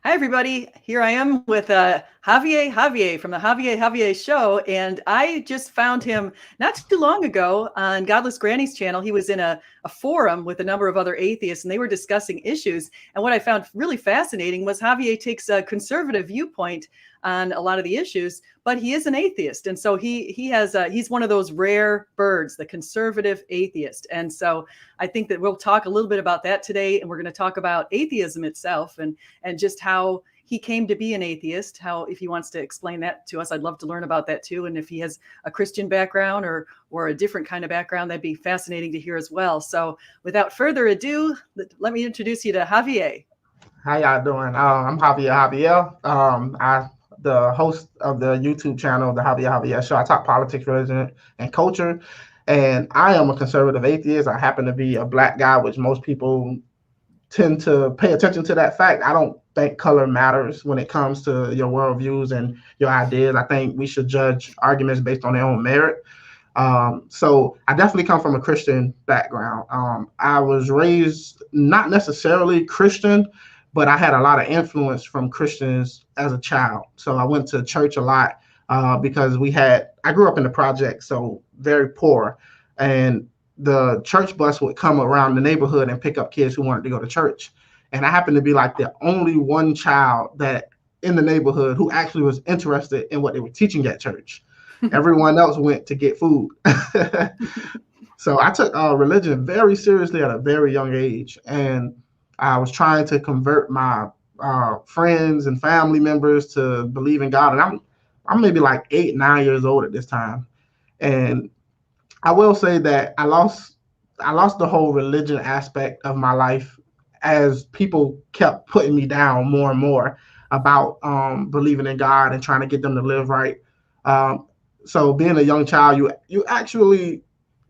Hi, everybody. Here I am with Javier Javier from the Javier Javier Show. And I just found him not too long ago on Godless Granny's channel. He was in a forum with a number of other atheists, and they were discussing issues. And what I found really fascinating was Javier takes a conservative viewpoint on a lot of the issues, but he is an atheist. And so he's one of those rare birds, the conservative atheist. And so I think that we'll talk a little bit about that today. And we're going to talk about atheism itself and just how he came to be an atheist, how, if he wants to explain that to us, I'd love to learn about that too. And if he has a Christian background or a different kind of background, that'd be fascinating to hear as well. So without further ado, let me introduce you to Javier. How y'all doing? I'm Javier Javier. I'm the host of the YouTube channel, the Javier Javier Show. I talk politics, religion, and culture. And I am a conservative atheist. I happen to be a Black guy, which most people tend to pay attention to that fact. I don't think color matters when it comes to your worldviews and your ideas. I think we should judge arguments based on their own merit. So I definitely come from a Christian background. I was raised not necessarily Christian, but I had a lot of influence from Christians as a child. So I went to church a lot because I grew up in the project, so very poor. And the church bus would come around the neighborhood and pick up kids who wanted to go to church. And I happened to be like the only one child that in the neighborhood who actually was interested in what they were teaching at church. Everyone else went to get food. So I took religion very seriously at a very young age. And I was trying to convert my friends and family members to believe in God. And I'm maybe like 8, 9 years old at this time. And I will say that I lost the whole religion aspect of my life as people kept putting me down more and more about believing in God and trying to get them to live right. So being a young child, you actually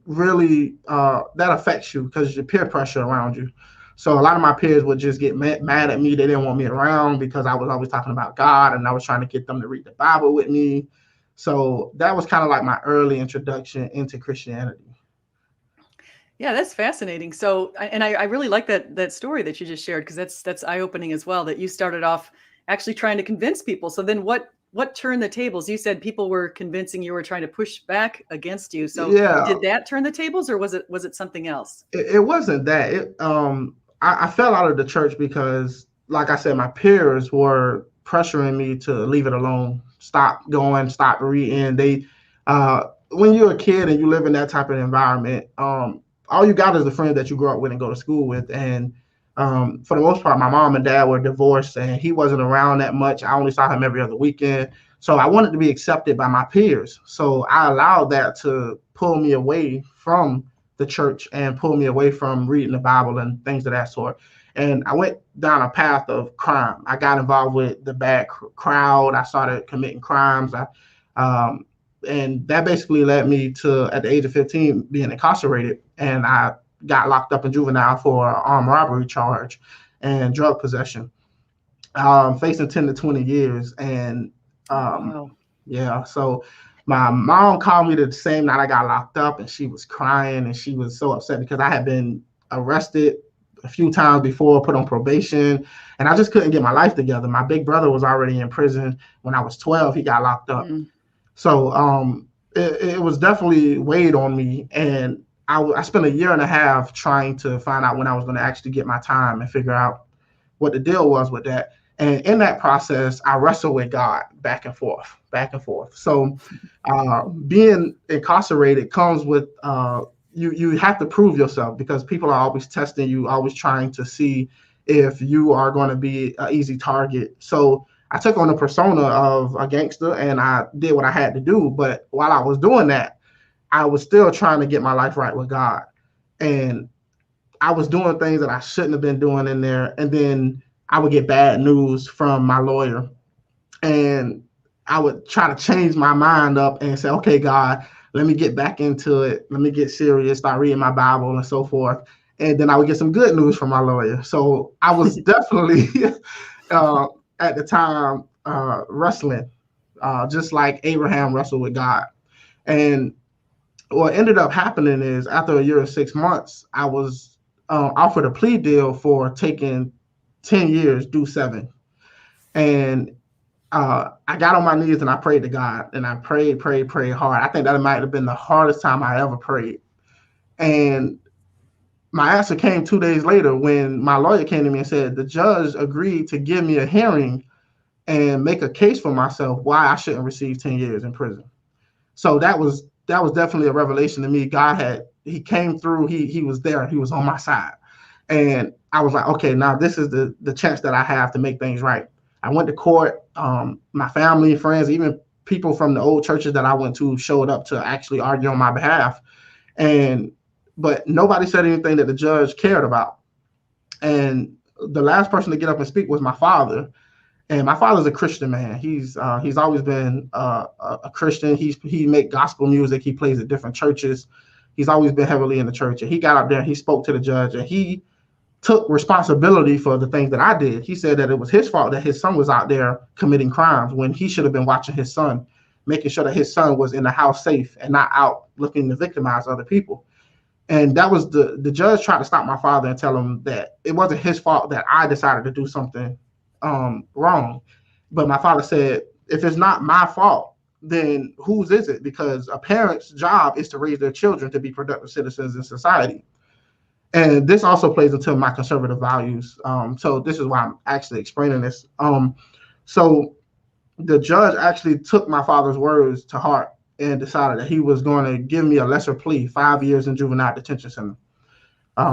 really that affects you because your peer pressure around you. So a lot of my peers would just get mad at me. They didn't want me around because I was always talking about God and I was trying to get them to read the Bible with me. So that was kind of like my early introduction into Christianity. Yeah, that's fascinating. So, and I really like that story that you just shared, because that's eye-opening as well, that you started off actually trying to convince people. So then what turned the tables? You said people were convincing you, were trying to push back against you. So yeah. Did that turn the tables, or was it something else? It wasn't that. I fell out of the church because, like I said, my peers were pressuring me to leave it alone, stop going, stop reading. When you're a kid and you live in that type of environment, all you got is the friend that you grew up with and go to school with. And for the most part, my mom and dad were divorced and he wasn't around that much. I only saw him every other weekend. So I wanted to be accepted by my peers. So I allowed that to pull me away from the church and pull me away from reading the Bible and things of that sort. And I went down a path of crime. I got involved with the bad crowd. I started committing crimes. And that basically led me to, at the age of 15, being incarcerated. And I got locked up in juvenile for an armed robbery charge and drug possession, facing 10 to 20 years. And Wow. yeah, so my mom called me the same night I got locked up, and she was crying and she was so upset because I had been arrested a few times before, put on probation, and I just couldn't get my life together. My big brother was already in prison. When I was 12, he got locked up. So it was definitely weighed on me, and I spent a year and a half trying to find out when I was going to actually get my time and figure out what the deal was with that. And in that process, I wrestled with God back and forth. So being incarcerated comes with you have to prove yourself because people are always testing you, always trying to see if you are going to be an easy target. So I took on the persona of a gangster and I did what I had to do. But while I was doing that, I was still trying to get my life right with God. And I was doing things that I shouldn't have been doing in there. And then I would get bad news from my lawyer. And I would try to change my mind up and say, okay, God, let me get back into it. Let me get serious, start reading my Bible and so forth. And then I would get some good news from my lawyer. So I was definitely, at the time, wrestling, just like Abraham wrestled with God. And what ended up happening is after a year and 6 months, I was offered a plea deal for taking 10 years, do 7. And I got on my knees and I prayed to God, and I prayed hard. I think that might have been the hardest time I ever prayed. And my answer came 2 days later when my lawyer came to me and said the judge agreed to give me a hearing and make a case for myself why I shouldn't receive 10 years in prison. So that was definitely a revelation to me. He came through, he was there, he was on my side. And I was like, okay, now this is the chance that I have to make things right. I went to court. My family, friends, even people from the old churches that I went to showed up to actually argue on my behalf. But nobody said anything that the judge cared about. And the last person to get up and speak was my father. And my father's a Christian man. He's always been a Christian. He make gospel music. He plays at different churches. He's always been heavily in the church. And he got up there and he spoke to the judge, and he took responsibility for the things that I did. He said that it was his fault that his son was out there committing crimes when he should have been watching his son, making sure that his son was in the house safe and not out looking to victimize other people. And that was the judge tried to stop my father and tell him that it wasn't his fault that I decided to do something wrong. But my father said, if it's not my fault, then whose is it? Because a parent's job is to raise their children to be productive citizens in society. And this also plays into my conservative values. So this is why I'm actually explaining this. So the judge actually took my father's words to heart and decided that he was going to give me a lesser plea, 5 years in juvenile detention center,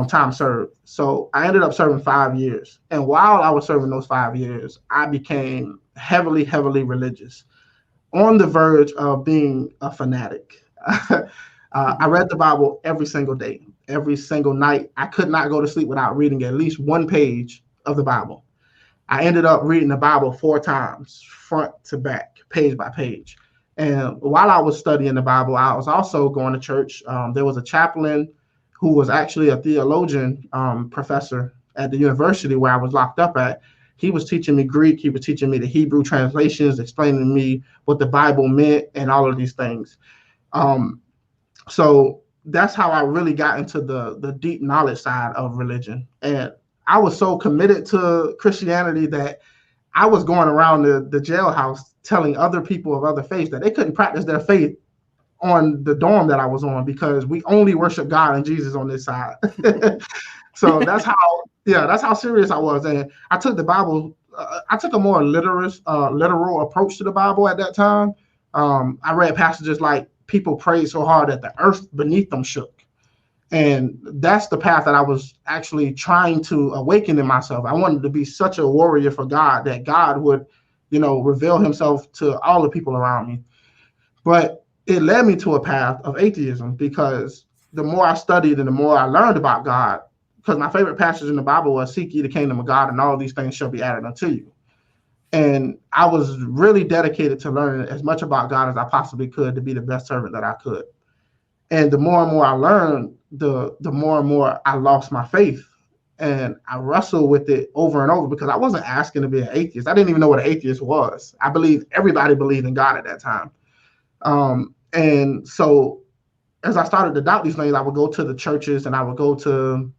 time served. So I ended up serving 5 years. And while I was serving those 5 years, I became heavily religious, on the verge of being a fanatic. I read the Bible every single day, every single night. I could not go to sleep without reading at least one page of the Bible. I ended up reading the Bible 4 times, front to back, page by page. And while I was studying the Bible, I was also going to church. There was a chaplain who was actually a theologian professor at the university where I was locked up at. He was teaching me Greek. He was teaching me the Hebrew translations, explaining to me what the Bible meant and all of these things. So that's how I really got into the deep knowledge side of religion. And I was so committed to Christianity that I was going around the jailhouse telling other people of other faiths that they couldn't practice their faith on the dorm that I was on because we only worship God and Jesus on this side. So that's how serious I was. And I took the Bible, I took a more literal approach to the Bible at that time. I read passages like, people prayed so hard that the earth beneath them shook. And that's the path that I was actually trying to awaken in myself. I wanted to be such a warrior for God that God would, reveal himself to all the people around me. But it led me to a path of atheism because the more I studied and the more I learned about God, because my favorite passage in the Bible was, seek ye the kingdom of God and all these things shall be added unto you. And I was really dedicated to learning as much about God as I possibly could to be the best servant that I could. And the more and more I learned, the more and more I lost my faith. And I wrestled with it over and over because I wasn't asking to be an atheist. I didn't even know what an atheist was. I believed everybody believed in God at that time. And so as I started to doubt these things, I would go to the churches and I would go to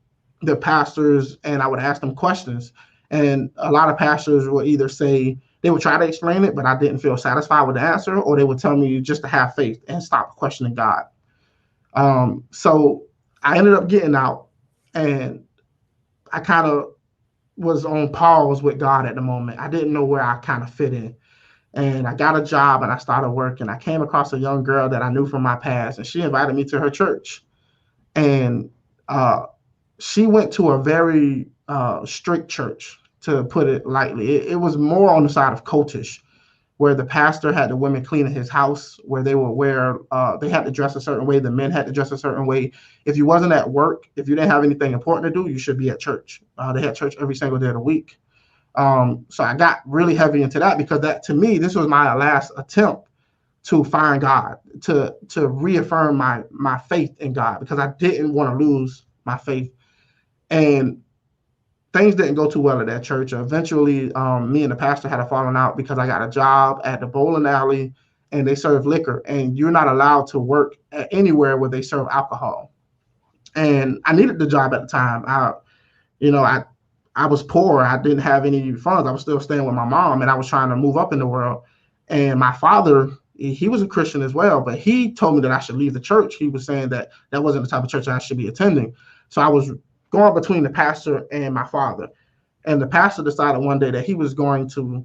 the pastors and I would ask them questions. And a lot of pastors would either say, they would try to explain it, but I didn't feel satisfied with the answer, or they would tell me just to have faith and stop questioning God. So I ended up getting out, and I kind of was on pause with God at the moment. I didn't know where I kind of fit in. And I got a job and I started working. I came across a young girl that I knew from my past, and she invited me to her church. And she went to a very strict church, to put it lightly. It was more on the side of cultish, where the pastor had the women cleaning his house, where they would wear, they had to dress a certain way, the men had to dress a certain way. If you wasn't at work, if you didn't have anything important to do, you should be at church. They had church every single day of the week. So I got really heavy into that because that, to me, this was my last attempt to find God, to reaffirm my faith in God, because I didn't want to lose my faith. And things didn't go too well at that church. Eventually, me and the pastor had a falling out because I got a job at the bowling alley and they serve liquor, and you're not allowed to work at anywhere where they serve alcohol. And I needed the job at the time. I was poor. I didn't have any funds. I was still staying with my mom, and I was trying to move up in the world. And my father, he was a Christian as well, but he told me that I should leave the church. He was saying that that wasn't the type of church I should be attending. So I was going between the pastor and my father. And the pastor decided one day that he was going to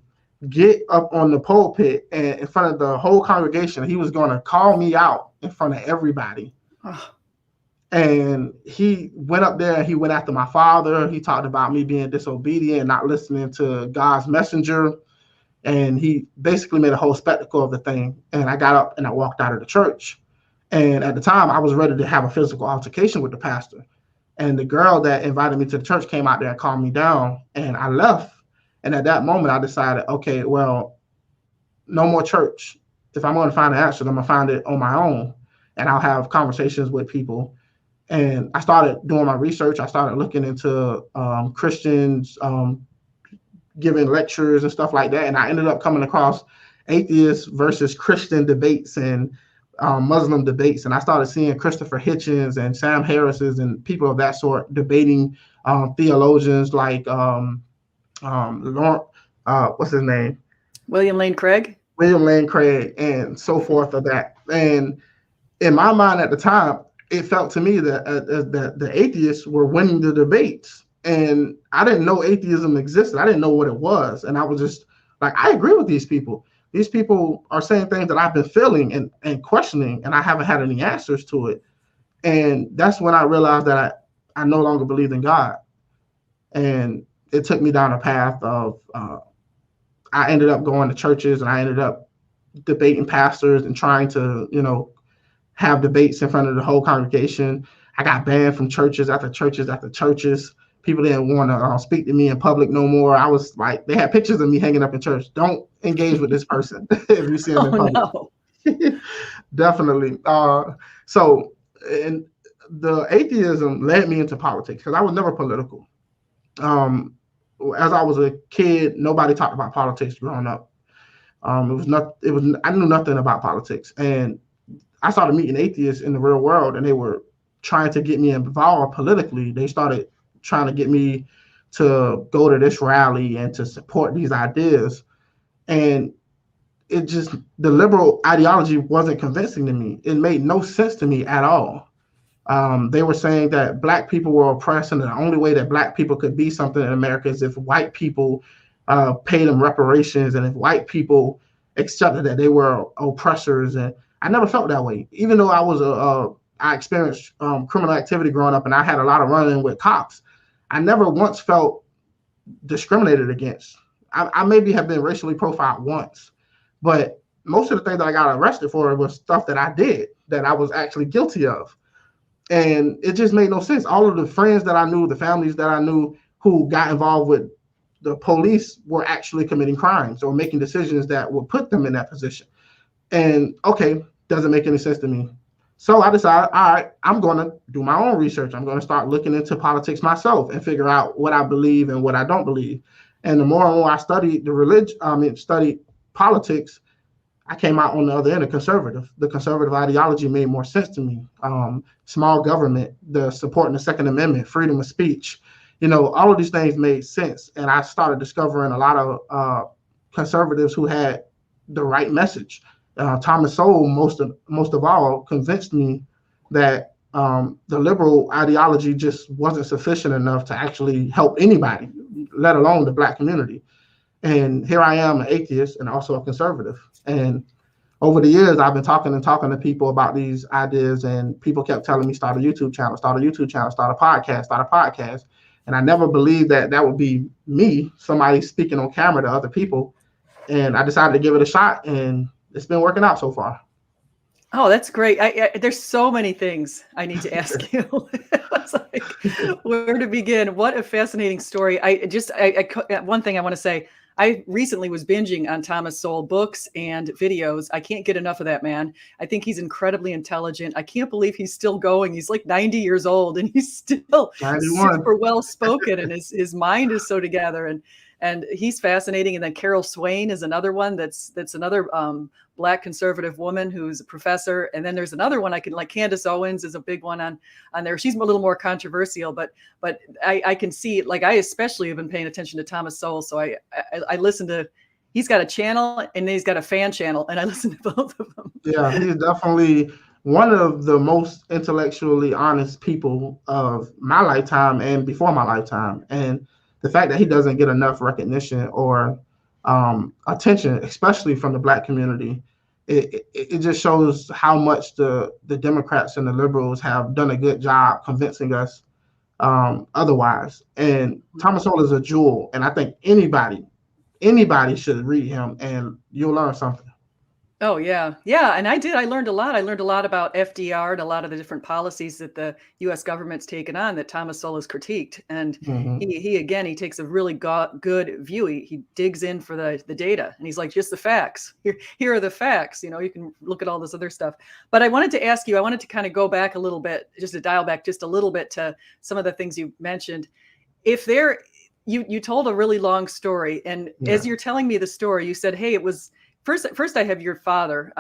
get up on the pulpit and in front of the whole congregation, he was going to call me out in front of everybody. And he went up there and he went after my father. He talked about me being disobedient, not listening to God's messenger. And he basically made a whole spectacle of the thing. And I got up and I walked out of the church. And at the time, I was ready to have a physical altercation with the pastor. And the girl that invited me to the church came out there and calmed me down. And I left. And at that moment, I decided, okay, well, no more church. If I'm going to find an answer, I'm going to find it on my own. And I'll have conversations with people. And I started doing my research. I started looking into Christians giving lectures and stuff like that. And I ended up coming across atheist versus Christian debates and Muslim debates. And I started seeing Christopher Hitchens and Sam Harris's and people of that sort debating theologians like what's his name? William Lane Craig. William Lane Craig and so forth of that. And in my mind at the time, it felt to me that the atheists were winning the debates. And I didn't know atheism existed. I didn't know what it was. And I was just like, I agree with these people. These people are saying things that I've been feeling and questioning, and I haven't had any answers to it. And that's when I realized that I no longer believed in God. And it took me down a path of, I ended up going to churches and I ended up debating pastors and trying to, have debates in front of the whole congregation. I got banned from churches after churches after churches. People didn't want to speak to me in public no more. I was like, they had pictures of me hanging up in church. Don't engage with this person if you see them in public. No. Definitely. So, and the atheism led me into politics because I was never political. As I was a kid, nobody talked about politics growing up. I knew nothing about politics, and I started meeting atheists in the real world, and they were trying to get me involved politically. They started trying to get me to go to this rally and to support these ideas. And it just, the liberal ideology wasn't convincing to me. It made no sense to me at all. They were saying that Black people were oppressed, and the only way that Black people could be something in America is if white people paid them reparations, and if white people accepted that they were oppressors. And I never felt that way, even though I experienced criminal activity growing up, and I had a lot of run-in with cops. I never once felt discriminated against. I maybe have been racially profiled once, but most of the things that I got arrested for was stuff that I did that I was actually guilty of. And it just made no sense. All of the friends that I knew, the families that I knew who got involved with the police were actually committing crimes or making decisions that would put them in that position. And okay, doesn't make any sense to me. So I decided, all right, I'm going to do my own research. I'm going to start looking into politics myself and figure out what I believe and what I don't believe. And the more and more I studied studied politics, I came out on the other end, a conservative. The conservative ideology made more sense to me. Small government, the supporting the Second Amendment, freedom of speech, all of these things made sense. And I started discovering a lot of conservatives who had the right message. Thomas Sowell, most of all, convinced me that the liberal ideology just wasn't sufficient enough to actually help anybody, let alone the Black community. And here I am, an atheist and also a conservative. And over the years, I've been talking to people about these ideas, and people kept telling me, start a YouTube channel, start a podcast. And I never believed that would be me, somebody speaking on camera to other people. And I decided to give it a shot, and it's been working out so far. Oh, that's great. There's so many things I need to ask you. It's like, where to begin? What a fascinating story. One thing I want to say, I recently was binging on Thomas Sowell books and videos. I can't get enough of that man. I think he's incredibly intelligent. I can't believe he's still going. He's like 90 years old and he's still 91. Super well spoken, and his mind is so together. And and he's fascinating. And then Carol Swain is another one that's another Black conservative woman who's a professor. And then there's another one I can like. Candace Owens is a big one on there. She's a little more controversial, but I can see, like, I especially have been paying attention to Thomas Sowell. So I listen to, he's got a channel and he's got a fan channel, and I listen to both of them. Yeah, he's definitely one of the most intellectually honest people of my lifetime and before my lifetime. And the fact that he doesn't get enough recognition or attention, especially from the Black community, it just shows how much the Democrats and the liberals have done a good job convincing us otherwise. And Thomas Sowell is a jewel, and I think anybody should read him, and you'll learn something. Oh, yeah. And I learned a lot. I learned a lot about FDR and a lot of the different policies that the US government's taken on that Thomas Sowell has critiqued. And he takes a really good view. He digs in for the data, and he's like, just the facts. Here are the facts. You can look at all this other stuff. But I wanted to kind of go back a little bit, just to dial back just a little bit to some of the things you mentioned. You told a really long story. And as you're telling me the story, you said, hey, it was, First, I have your father.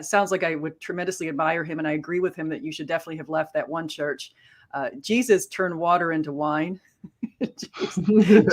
Sounds like I would tremendously admire him, and I agree with him that you should definitely have left that one church. Jesus turned water into wine.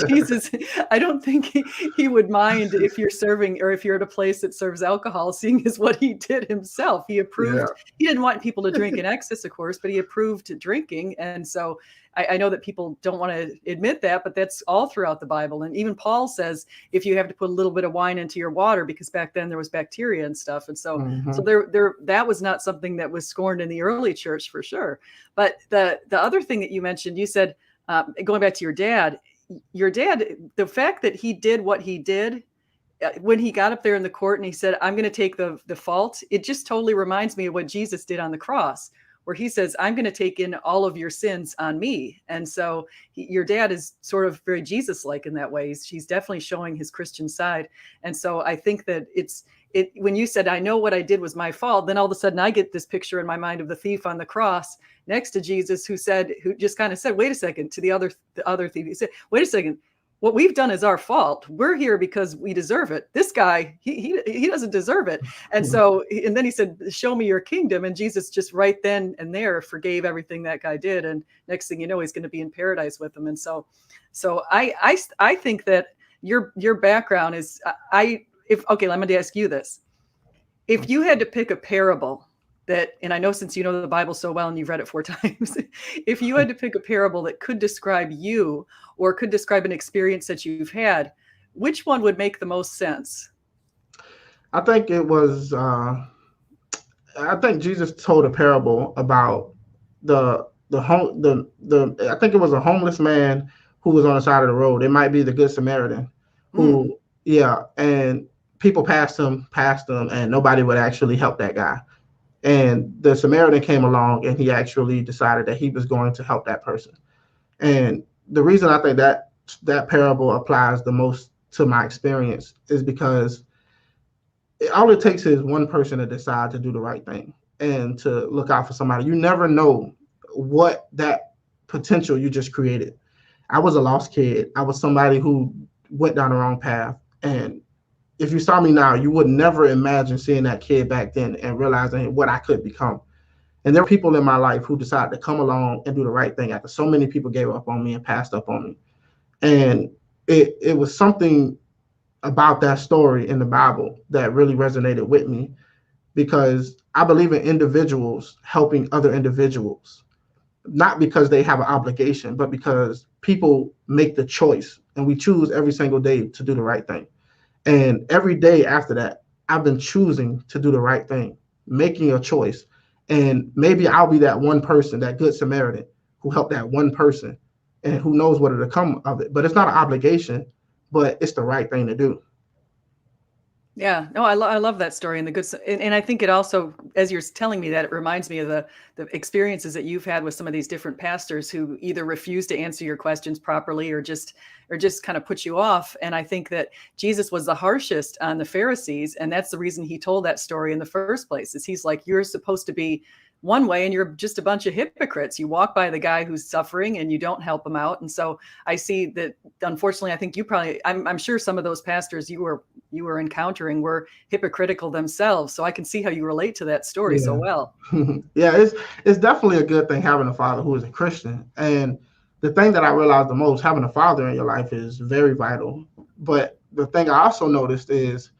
Jesus, I don't think he would mind if you're serving or if you're at a place that serves alcohol, seeing as what he did himself. He approved. Yeah. He didn't want people to drink in excess, of course, but he approved drinking. And so I know that people don't want to admit that, but that's all throughout the Bible. And even Paul says, if you have to put a little bit of wine into your water, because back then there was bacteria and stuff. And so, so that was not something that was scorned in the early church for sure. But the other thing that you mentioned, you said, going back to your dad, the fact that he did what he did when he got up there in the court and he said, I'm going to take the fault. It just totally reminds me of what Jesus did on the cross, where he says, I'm going to take in all of your sins on me. And so your dad is sort of very Jesus-like in that way. He's definitely showing his Christian side. And so I think that when you said, I know what I did was my fault, then all of a sudden I get this picture in my mind of the thief on the cross next to Jesus, who just kind of said, wait a second, to the other thief. He said, wait a second, what we've done is our fault. We're here because we deserve it. This guy, he doesn't deserve it. And so, and then he said, show me your kingdom. And Jesus just right then and there forgave everything that guy did. And next thing you know, he's going to be in paradise with him. And so I think that your background is, okay, let me ask you this. If you had to pick a parable and I know since you know the Bible so well and you've read it 4 times, if you had to pick a parable that could describe you or could describe an experience that you've had, which one would make the most sense? I think it was, I think Jesus told a parable about I think it was a homeless man who was on the side of the road. It might be the Good Samaritan who, and people passed him and nobody would actually help that guy. And the Samaritan came along and he actually decided that he was going to help that person. And the reason I think that parable applies the most to my experience is because all it takes is one person to decide to do the right thing and to look out for somebody. You never know what that potential you just created. I was a lost kid. I was somebody who went down the wrong path. And if you saw me now, you would never imagine seeing that kid back then and realizing what I could become. And there are people in my life who decided to come along and do the right thing after so many people gave up on me and passed up on me. And it was something about that story in the Bible that really resonated with me, because I believe in individuals helping other individuals, not because they have an obligation, but because people make the choice and we choose every single day to do the right thing. And every day after that, I've been choosing to do the right thing, making a choice. And maybe I'll be that one person, that Good Samaritan, who helped that one person, and who knows what it'll come of it. But it's not an obligation, but it's the right thing to do. Yeah, no, I love that story and and I think it also, as you're telling me that, it reminds me of the experiences that you've had with some of these different pastors who either refuse to answer your questions properly or just kind of put you off. And I think that Jesus was the harshest on the Pharisees, and that's the reason he told that story in the first place. Is he's like, you're supposed to be one way and you're just a bunch of hypocrites. You walk by the guy who's suffering and you don't help him out. And so I see that, unfortunately, I think you probably, I'm sure some of those pastors you were encountering were hypocritical themselves. So I can see how you relate to that story so well. Yeah, it's definitely a good thing having a father who is a Christian. And the thing that I realized the most, having a father in your life is very vital. But the thing I also noticed is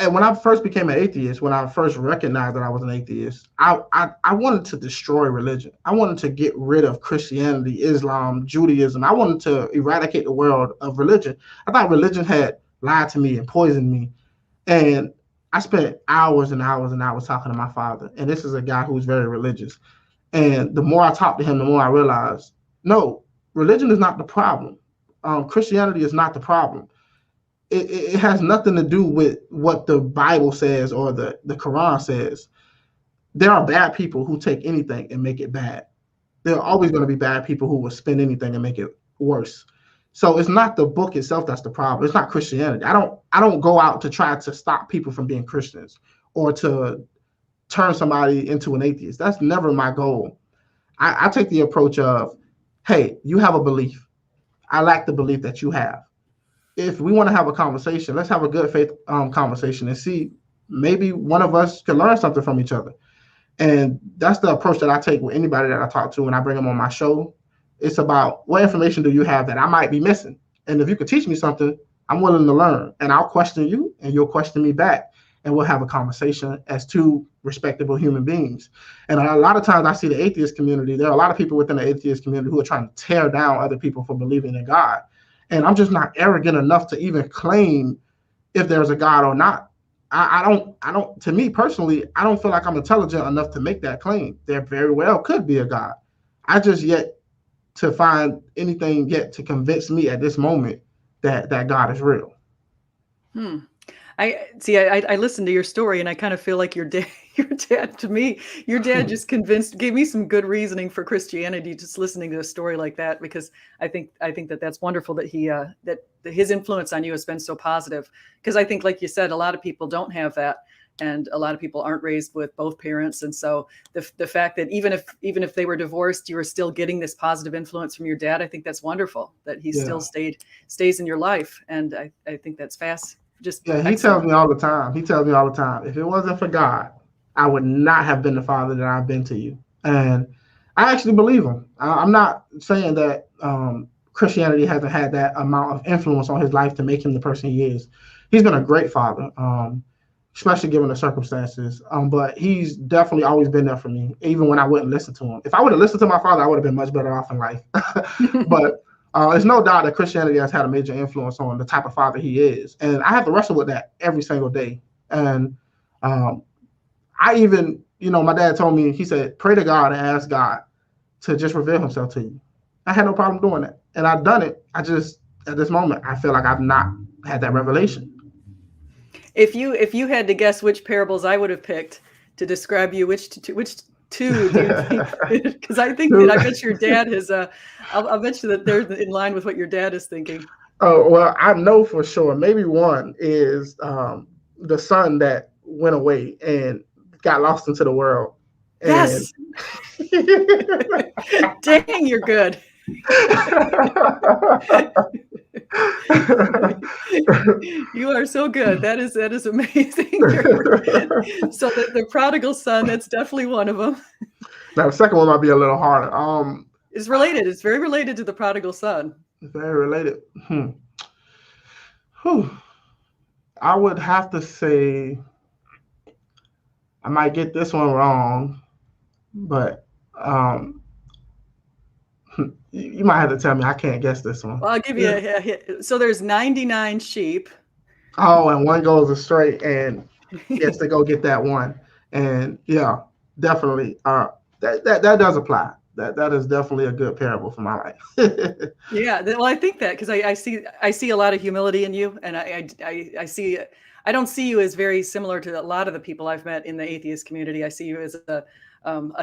when I first became an atheist, when I first recognized that I was an atheist, I wanted to destroy religion. I wanted to get rid of Christianity, Islam, Judaism. I wanted to eradicate the world of religion. I thought religion had lied to me and poisoned me. And I spent hours and hours and hours talking to my father. And this is a guy who's very religious. And the more I talked to him, the more I realized, no, religion is not the problem. Christianity is not the problem. It has nothing to do with what the Bible says or the Quran says. There are bad people who take anything and make it bad. There are always going to be bad people who will spin anything and make it worse. So it's not the book itself that's the problem. It's not Christianity. I don't go out to try to stop people from being Christians or to turn somebody into an atheist. That's never my goal. I take the approach of, hey, you have a belief. I lack the belief that you have. If we want to have a conversation, let's have a good faith conversation and see maybe one of us can learn something from each other. And that's the approach that I take with anybody that I talk to when I bring them on my show. It's about what information do you have that I might be missing? And if you could teach me something, I'm willing to learn. And I'll question you and you'll question me back. And we'll have a conversation as two respectable human beings. And a lot of times I see the atheist community, there are a lot of people within the atheist community who are trying to tear down other people for believing in God. And I'm just not arrogant enough to even claim if there's a God or not. I don't, to me personally, I don't feel like I'm intelligent enough to make that claim. There very well could be a God. I just yet to find anything yet to convince me at this moment that God is real. I listened to your story and I kind of feel like your dad just gave me some good reasoning for Christianity, just listening to a story like that, because I think that that's wonderful that that his influence on you has been so positive. Because I think, like you said, a lot of people don't have that. And a lot of people aren't raised with both parents. And so the fact that even if they were divorced, you were still getting this positive influence from your dad, I think that's wonderful that he still stays in your life. And I think that's fast. He tells me all the time. If it wasn't for God, I would not have been the father that I've been to you. And I actually believe him. I'm not saying that Christianity hasn't had that amount of influence on his life to make him the person he is. He's been a great father, especially given the circumstances. But he's definitely always been there for me, even when I wouldn't listen to him. If I would have listened to my father, I would have been much better off in life. But there's no doubt that Christianity has had a major influence on the type of father he is. And I have to wrestle with that every single day. And I even, my dad told me, he said, pray to God and ask God to just reveal himself to you. I had no problem doing that. And I've done it. I just, at this moment, I feel like I've not had that revelation. If you had to guess which parables I would have picked to describe you, which two do you think? Because I bet your dad has I'll bet you that they're in line with what your dad is thinking. Oh, well, I know for sure. Maybe one is the son that went away and got lost into the world. Yes. Dang, you're good. You are so good. That is amazing. So the prodigal son, that's definitely one of them. Now the second one might be a little harder. It's related. It's very related to the prodigal son. It's very related. I would have to say, I might get this one wrong, but you might have to tell me. I can't guess this one. Well, I'll give you a hit. So there's 99 sheep. Oh, and one goes astray, and he has to go get that one. And yeah, definitely. That does apply. That is definitely a good parable for my life. Yeah, well, I think that because I see a lot of humility in you, and I don't see you as very similar to a lot of the people I've met in the atheist community. I see you as a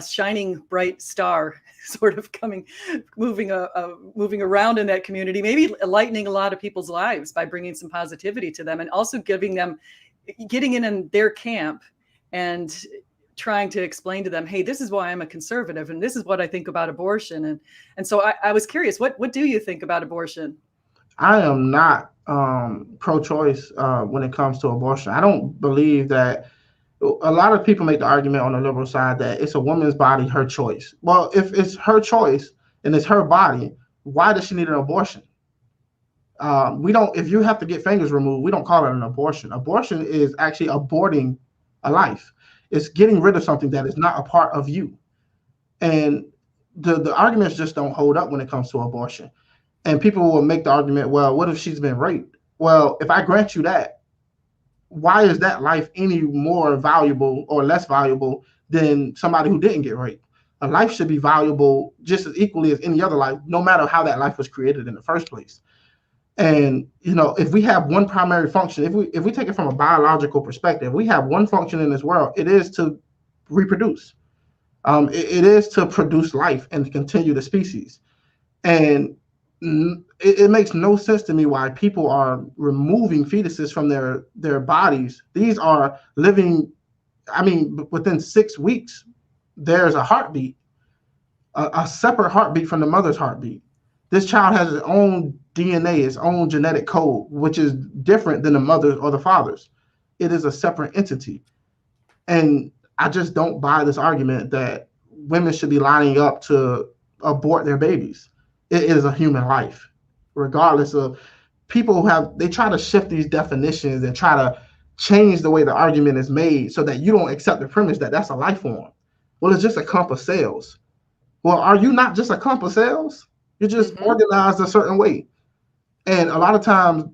shining bright star, sort of moving around in that community, maybe lightening a lot of people's lives by bringing some positivity to them, and also getting in their camp and trying to explain to them, hey, this is why I'm a conservative and this is what I think about abortion. And so I was curious, what do you think about abortion? I am not pro-choice when it comes to abortion. I don't believe that. A lot of people make the argument on the liberal side that it's a woman's body, her choice. Well, if it's her choice and it's her body, why does she need an abortion? We don't. If you have to get fingers removed, we don't call it an abortion. Abortion is actually aborting a life. It's getting rid of something that is not a part of you. And the arguments just don't hold up when it comes to abortion. And people will make the argument, well, what if she's been raped? Well, if I grant you that, why is that life any more valuable or less valuable than somebody who didn't get raped? A life should be valuable just as equally as any other life, no matter how that life was created in the first place. And, you know, if we have one primary function, if we take it from a biological perspective, we have one function in this world, it is to reproduce. It is to produce life and to continue the species. And it makes no sense to me why people are removing fetuses from their bodies. These are living, I mean, within 6 weeks, there's a heartbeat, a separate heartbeat from the mother's heartbeat. This child has its own DNA, its own genetic code, which is different than the mother's or the father's. It is a separate entity. And I just don't buy this argument that women should be lining up to abort their babies. It is a human life, regardless of people who they try to shift these definitions and try to change the way the argument is made so that you don't accept the premise that that's a life form. Well, it's just a clump of cells. Well, are you not just a clump of cells? You're just organized a certain way. And a lot of times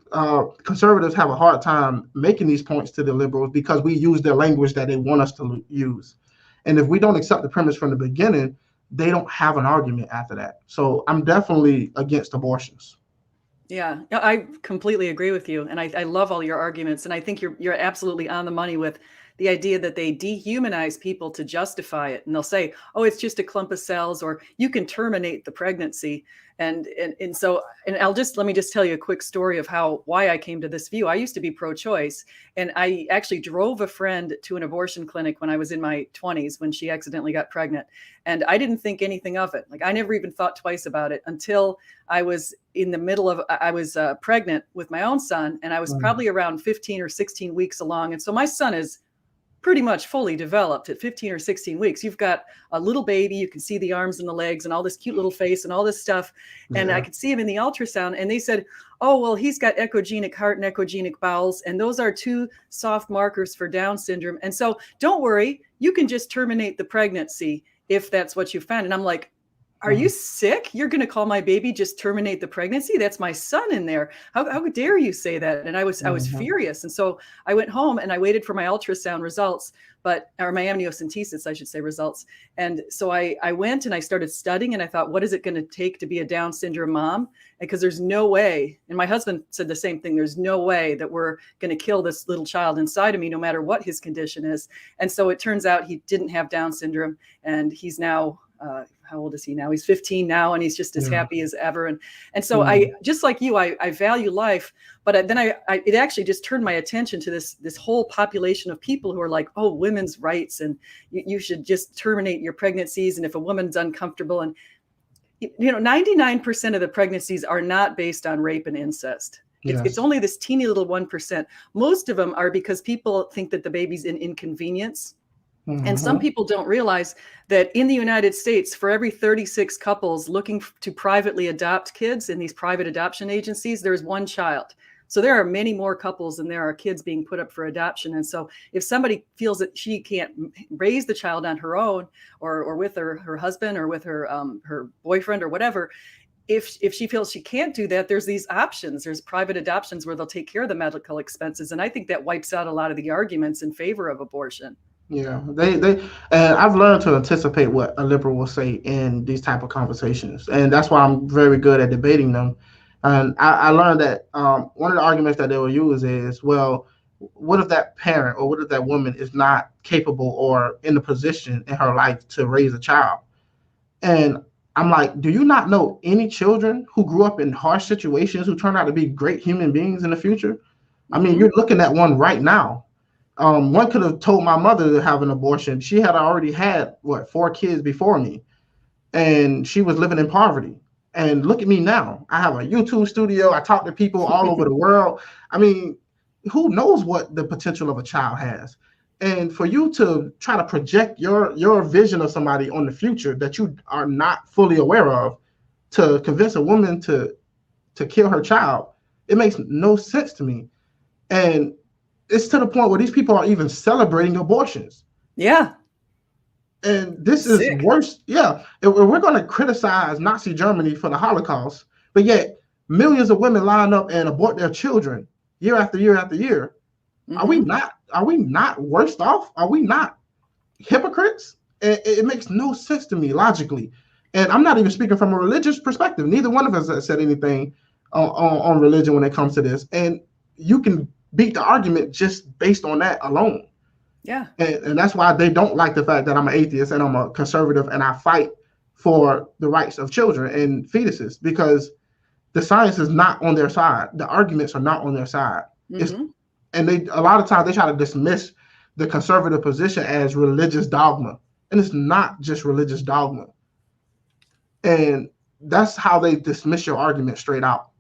conservatives have a hard time making these points to the liberals because we use their language that they want us to use. And if we don't accept the premise from the beginning, they don't have an argument after that. So I'm definitely against abortions. Yeah, I completely agree with you. And I love all your arguments. And I think you're absolutely on the money with the idea that they dehumanize people to justify it. And they'll say, oh, it's just a clump of cells, or you can terminate the pregnancy. And so let me just tell you a quick story of why I came to this view. I used to be pro-choice, and I actually drove a friend to an abortion clinic when I was in my 20s when she accidentally got pregnant. And I didn't think anything of it. Like, I never even thought twice about it until I was pregnant with my own son, and I was probably around 15 or 16 weeks along. And so my son is pretty much fully developed at 15 or 16 weeks. You've got a little baby. You can see the arms and the legs and all this cute little face and all this stuff. And I could see him in the ultrasound, and they said, oh, well, he's got echogenic heart and echogenic bowels. And those are 2 soft markers for Down syndrome. And so don't worry, you can just terminate the pregnancy if that's what you found. And I'm like, are you sick? You're going to call my baby just terminate the pregnancy? That's my son in there. How dare you say that? And I was furious. And so I went home and I waited for my ultrasound results, or my amniocentesis, I should say, results. And so I went and I started studying, and I thought, what is it going to take to be a Down syndrome mom? Because there's no way, and my husband said the same thing, there's no way that we're going to kill this little child inside of me, no matter what his condition is. And so it turns out he didn't have Down syndrome, and he's now, how old is he now? He's 15 now, and he's just as happy as ever. And so I, just like you, I value life, but then it actually just turned my attention to this whole population of people who are like, oh, women's rights, and you should just terminate your pregnancies. And if a woman's uncomfortable, and 99% of the pregnancies are not based on rape and incest. It's only this teeny little 1%. Most of them are because people think that the baby's an inconvenience. And some people don't realize that in the United States, for every 36 couples looking to privately adopt kids in these private adoption agencies, there's 1 child. So there are many more couples than there are kids being put up for adoption. And so if somebody feels that she can't raise the child on her own, or with her husband, or with her boyfriend or whatever, if she feels she can't do that, there's these options. There's private adoptions where they'll take care of the medical expenses. And I think that wipes out a lot of the arguments in favor of abortion. Yeah, and I've learned to anticipate what a liberal will say in these type of conversations, and that's why I'm very good at debating them. And I learned that one of the arguments that they will use is, well, what if that parent or what if that woman is not capable or in the position in her life to raise a child? And I'm like, do you not know any children who grew up in harsh situations who turned out to be great human beings in the future? I mean, you're looking at one right now. One could have told my mother to have an abortion. She had already had 4 kids before me, and she was living in poverty. And look at me now. I have a YouTube studio. I talk to people all over the world. I mean, who knows what the potential of a child has? And for you to try to project your vision of somebody on the future that you are not fully aware of to convince a woman to kill her child, it makes no sense to me. And it's to the point where these people are even celebrating abortions. Yeah. And this is worse. Yeah. We're going to criticize Nazi Germany for the Holocaust, but yet millions of women line up and abort their children year after year after year. Mm-hmm. Are we not worse off? Are we not hypocrites? It makes no sense to me logically. And I'm not even speaking from a religious perspective. Neither one of us has said anything on religion when it comes to this. And you can beat the argument just based on that alone. Yeah. And that's why they don't like the fact that I'm an atheist and I'm a conservative and I fight for the rights of children and fetuses, because the science is not on their side. The arguments are not on their side. Mm-hmm. And a lot of times they try to dismiss the conservative position as religious dogma. And it's not just religious dogma. And that's how they dismiss your argument straight out.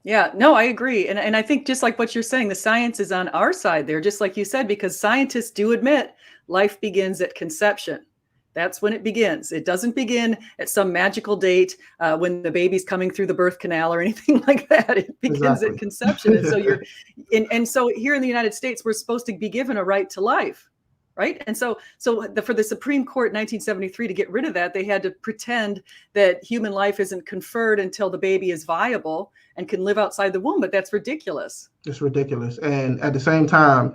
Yeah, no, I agree. And I think just like what you're saying, the science is on our side there, just like you said, because scientists do admit life begins at conception. That's when it begins. It doesn't begin at some magical date when the baby's coming through the birth canal or anything like that. It begins at conception. And so and so here in the United States, we're supposed to be given a right to life. Right. And so for the Supreme Court in 1973 to get rid of that, they had to pretend that human life isn't conferred until the baby is viable and can live outside the womb. But that's ridiculous. It's ridiculous. And at the same time,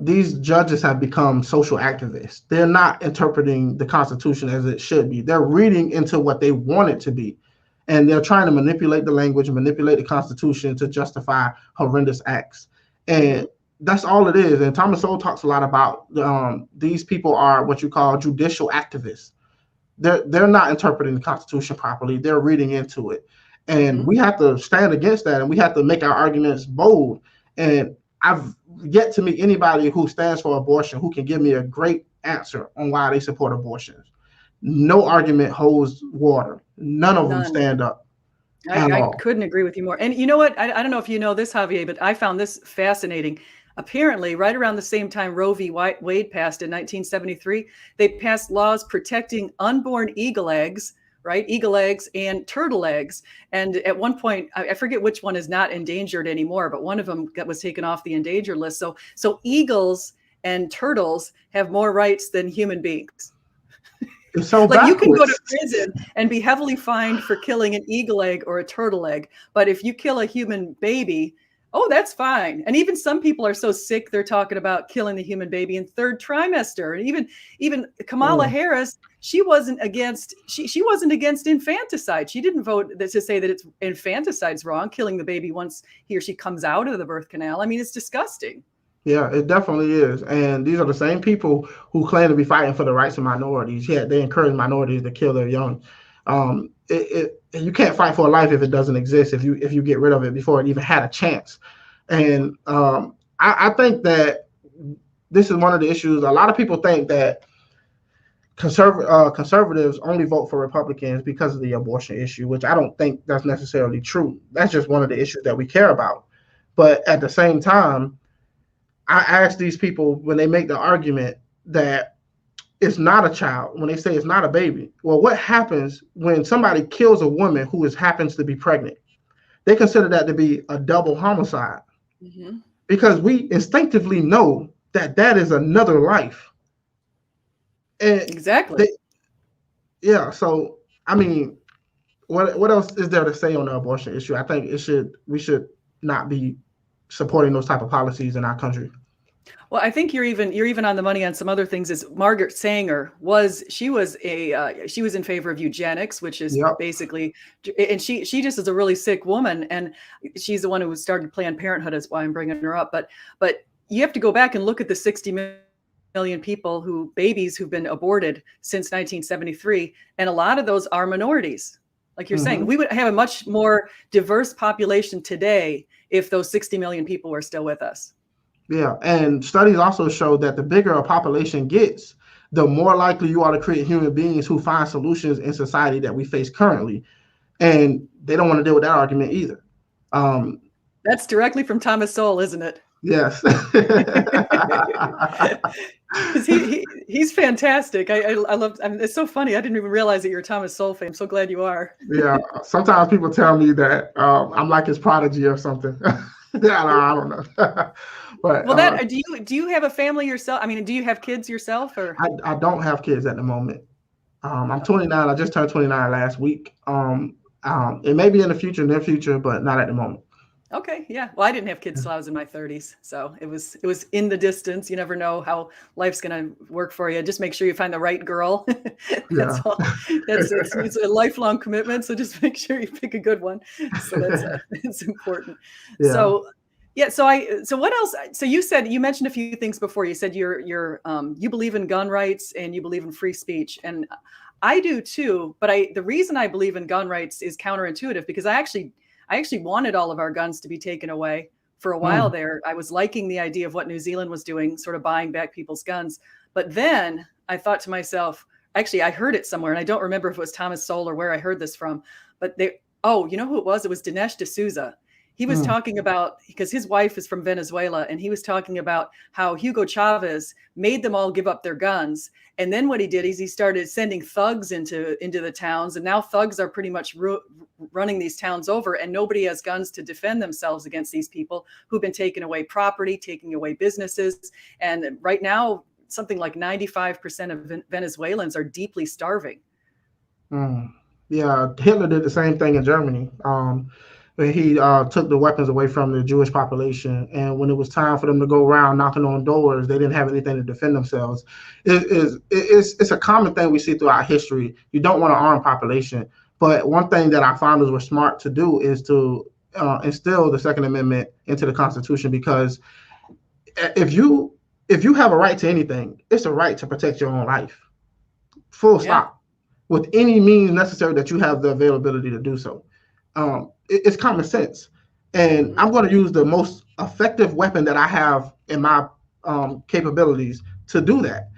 these judges have become social activists. They're not interpreting the Constitution as it should be. They're reading into what they want it to be. And they're trying to manipulate the language, manipulate the Constitution to justify horrendous acts. And that's all it is. And Thomas Sowell talks a lot about these people are what you call judicial activists. They're not interpreting the Constitution properly. They're reading into it. And we have to stand against that, and we have to make our arguments bold. And I've yet to meet anybody who stands for abortion who can give me a great answer on why they support abortions. No argument holds water. None of them stand up. I couldn't agree with you more. And you know what? I don't know if you know this, Javier, but I found this fascinating. Apparently, right around the same time Roe v. Wade passed in 1973, they passed laws protecting unborn eagle eggs, right? Eagle eggs and turtle eggs. And at one point, I forget which one is not endangered anymore, but one of them was taken off the endangered list. So eagles and turtles have more rights than human beings. It's so like backwards. You can go to prison and be heavily fined for killing an eagle egg or a turtle egg. But if you kill a human baby, oh, that's fine. And even some people are so sick, they're talking about killing the human baby in third trimester. And even Kamala Harris, she wasn't against infanticide. She didn't vote to say that infanticide's wrong, killing the baby once he or she comes out of the birth canal. I mean, it's disgusting. Yeah, it definitely is. And these are the same people who claim to be fighting for the rights of minorities. Yeah, they encourage minorities to kill their young. You can't fight for a life if it doesn't exist, if you get rid of it before it even had a chance. And I think that this is one of the issues. A lot of people think that conservatives only vote for Republicans because of the abortion issue, which I don't think that's necessarily true. That's just one of the issues that we care about. But at the same time, I ask these people when they make the argument that it's not a child, when they say it's not a baby. Well, what happens when somebody kills a woman who happens to be pregnant? They consider that to be a double homicide because we instinctively know that that is another life. And exactly. So, I mean, what else is there to say on the abortion issue? I think we should not be supporting those type of policies in our country. Well, I think you're even on the money on some other things. Is Margaret Sanger she was in favor of eugenics, which is basically, and she just is a really sick woman, and she's the one who started Planned Parenthood. Is why I'm bringing her up. But you have to go back and look at the 60 million babies who've been aborted since 1973, and a lot of those are minorities. Like you're saying, we would have a much more diverse population today if those 60 million people were still with us. Yeah, and studies also show that the bigger a population gets, the more likely you are to create human beings who find solutions in society that we face currently. And they don't want to deal with that argument either. Um, That's directly from Thomas Sowell, isn't it? yes. Because he's fantastic. I love. I mean, it's so funny. I didn't even realize that you're a Thomas Sowell fan. I'm so glad you are. Yeah, sometimes people tell me that I'm like his prodigy or something. Yeah, I don't know. But Well, that do you have a family yourself? I mean, do you have kids yourself, or? I don't have kids at the moment. I'm 29. I just turned 29 last week. It may be in the future, near future, but not at the moment. Okay, yeah. Well, I didn't have kids till I was in my 30s, so it was in the distance. You never know how life's gonna work for you. Just make sure you find the right girl. That's Yeah. all. It's a lifelong commitment, so just make sure you pick a good one. So it's important. Yeah. So yeah. So what else? So you mentioned a few things before. You said you believe in gun rights and you believe in free speech, and I do too. But the reason I believe in gun rights is counterintuitive because I actually wanted all of our guns to be taken away for a while there. I was liking the idea of what New Zealand was doing, sort of buying back people's guns. But then I thought to myself, actually, I heard it somewhere, and I don't remember if it was Thomas Sowell or where I heard this from, but you know who it was? It was Dinesh D'Souza. He was talking about, because his wife is from Venezuela, and he was talking about how Hugo Chavez made them all give up their guns. And then what he did is he started sending thugs into the towns, and now thugs are pretty much running these towns over, and nobody has guns to defend themselves against these people who've been taking away property, taking away businesses. And right now, something like 95% of Venezuelans are deeply starving. Yeah, Hitler did the same thing in Germany. When he took the weapons away from the Jewish population, and when it was time for them to go around knocking on doors, they didn't have anything to defend themselves. It's a common thing we see throughout history. You don't want to arm population, but one thing that our founders were smart to do is to instill the Second Amendment into the Constitution, because if you have a right to anything, it's a right to protect your own life. Full stop. With any means necessary that you have the availability to do so. It's common sense. And I'm going to use the most effective weapon that I have in my capabilities to do that.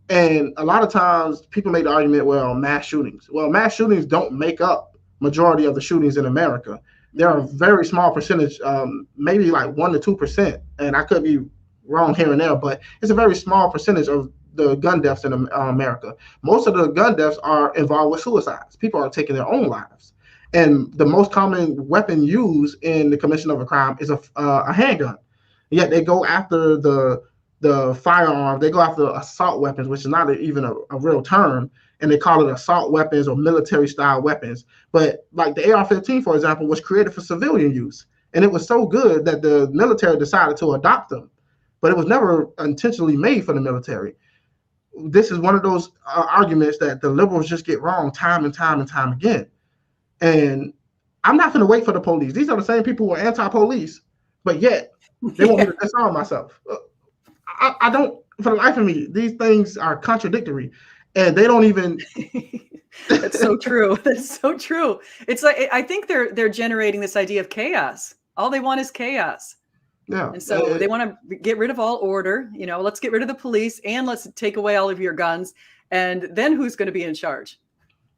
And a lot of times people make the argument, well, mass shootings. Well, mass shootings don't make up majority of the shootings in America. There are a very small percentage, maybe like 1% to 2%. And I could be wrong here and there, but it's a very small percentage of the gun deaths in America. Most of the gun deaths are involved with suicides. People are taking their own lives. And the most common weapon used in the commission of a crime is a handgun. Yet they go after the firearm. They go after assault weapons, which is not even a real term, and they call it assault weapons or military style weapons. But like the AR-15, for example, was created for civilian use, and it was so good that the military decided to adopt them. But it was never intentionally made for the military. This is one of those arguments that the liberals just get wrong time and time and time again. And I'm not going to wait for the police. These are the same people who are anti-police, but yet they want me to disarm myself. I don't, for the life of me, these things are contradictory, and they don't even. That's so true. That's so true. It's like, I think they're generating this idea of chaos. All they want is chaos. Yeah. And so they want to get rid of all order. Let's get rid of the police and let's take away all of your guns. And then who's going to be in charge?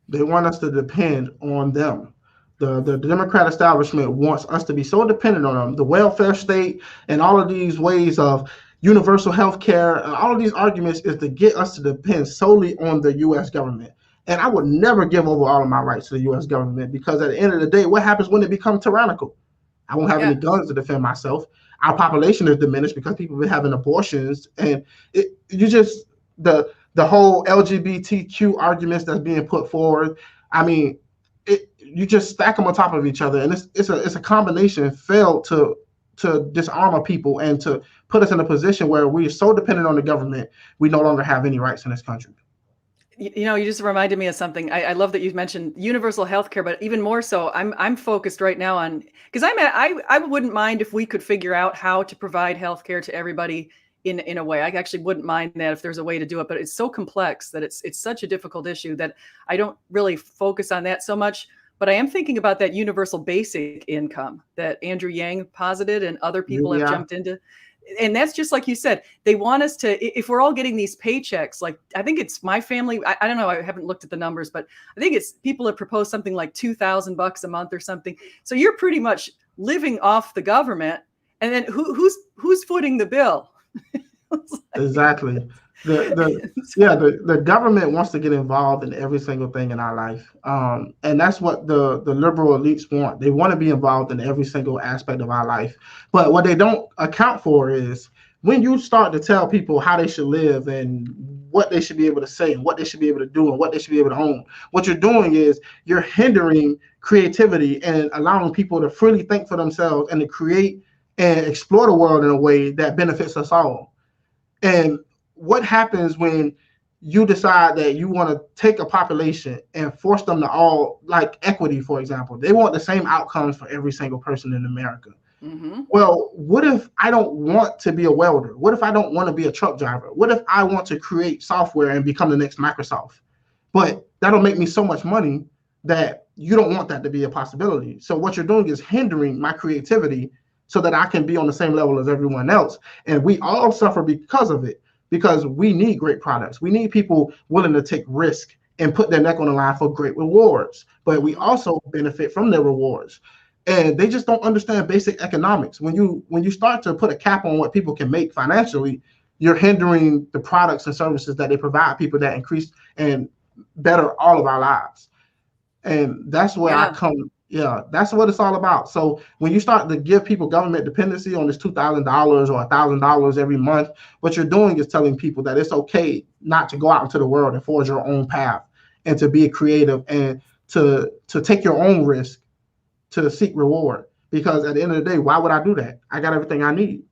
They want us to depend on them. The Democrat establishment wants us to be so dependent on them. The welfare state and all of these ways of universal health care, and all of these arguments is to get us to depend solely on the U.S. government. And I would never give over all of my rights to the U.S. government, because at the end of the day, what happens when they become tyrannical? I won't have any guns to defend myself. Our population is diminished because people have been having abortions, and the whole LGBTQ arguments that's being put forward. I mean, you just stack them on top of each other, and it's a combination failed to disarm our people and to put us in a position where we are so dependent on the government, we no longer have any rights in this country. You just reminded me of something. I love that you mentioned universal health care, but even more so, I'm focused right now on, because I wouldn't mind if we could figure out how to provide health care to everybody in a way. I actually wouldn't mind that if there's a way to do it, but it's so complex that it's such a difficult issue that I don't really focus on that so much. But I am thinking about that universal basic income that Andrew Yang posited and other people have jumped into. And that's just like you said, they want us to, if we're all getting these paychecks, like I think it's my family, I don't know, I haven't looked at the numbers, but I think it's people have proposed something like $2,000 a month or something. So you're pretty much living off the government, and then who's footing the bill? Exactly. The government wants to get involved in every single thing in our life. And that's what the liberal elites want. They want to be involved in every single aspect of our life. But what they don't account for is when you start to tell people how they should live and what they should be able to say and what they should be able to do and what they should be able to own, what you're doing is you're hindering creativity and allowing people to freely think for themselves and to create and explore the world in a way that benefits us all. And what happens when you decide that you want to take a population and force them to all, like equity, for example, they want the same outcomes for every single person in America. Mm-hmm. Well, what if I don't want to be a welder? What if I don't want to be a truck driver? What if I want to create software and become the next Microsoft? But that'll make me so much money that you don't want that to be a possibility. So what you're doing is hindering my creativity so that I can be on the same level as everyone else. And we all suffer because of it, because we need great products. We need people willing to take risk and put their neck on the line for great rewards. But we also benefit from their rewards. And they just don't understand basic economics. When you start to put a cap on what people can make financially, you're hindering the products and services that they provide people that increase and better all of our lives. And that's where I come. Yeah, that's what it's all about. So when you start to give people government dependency on this $2,000 or $1,000 every month, what you're doing is telling people that it's okay not to go out into the world and forge your own path and to be creative and to take your own risk to seek reward. Because at the end of the day, why would I do that? I got everything I need.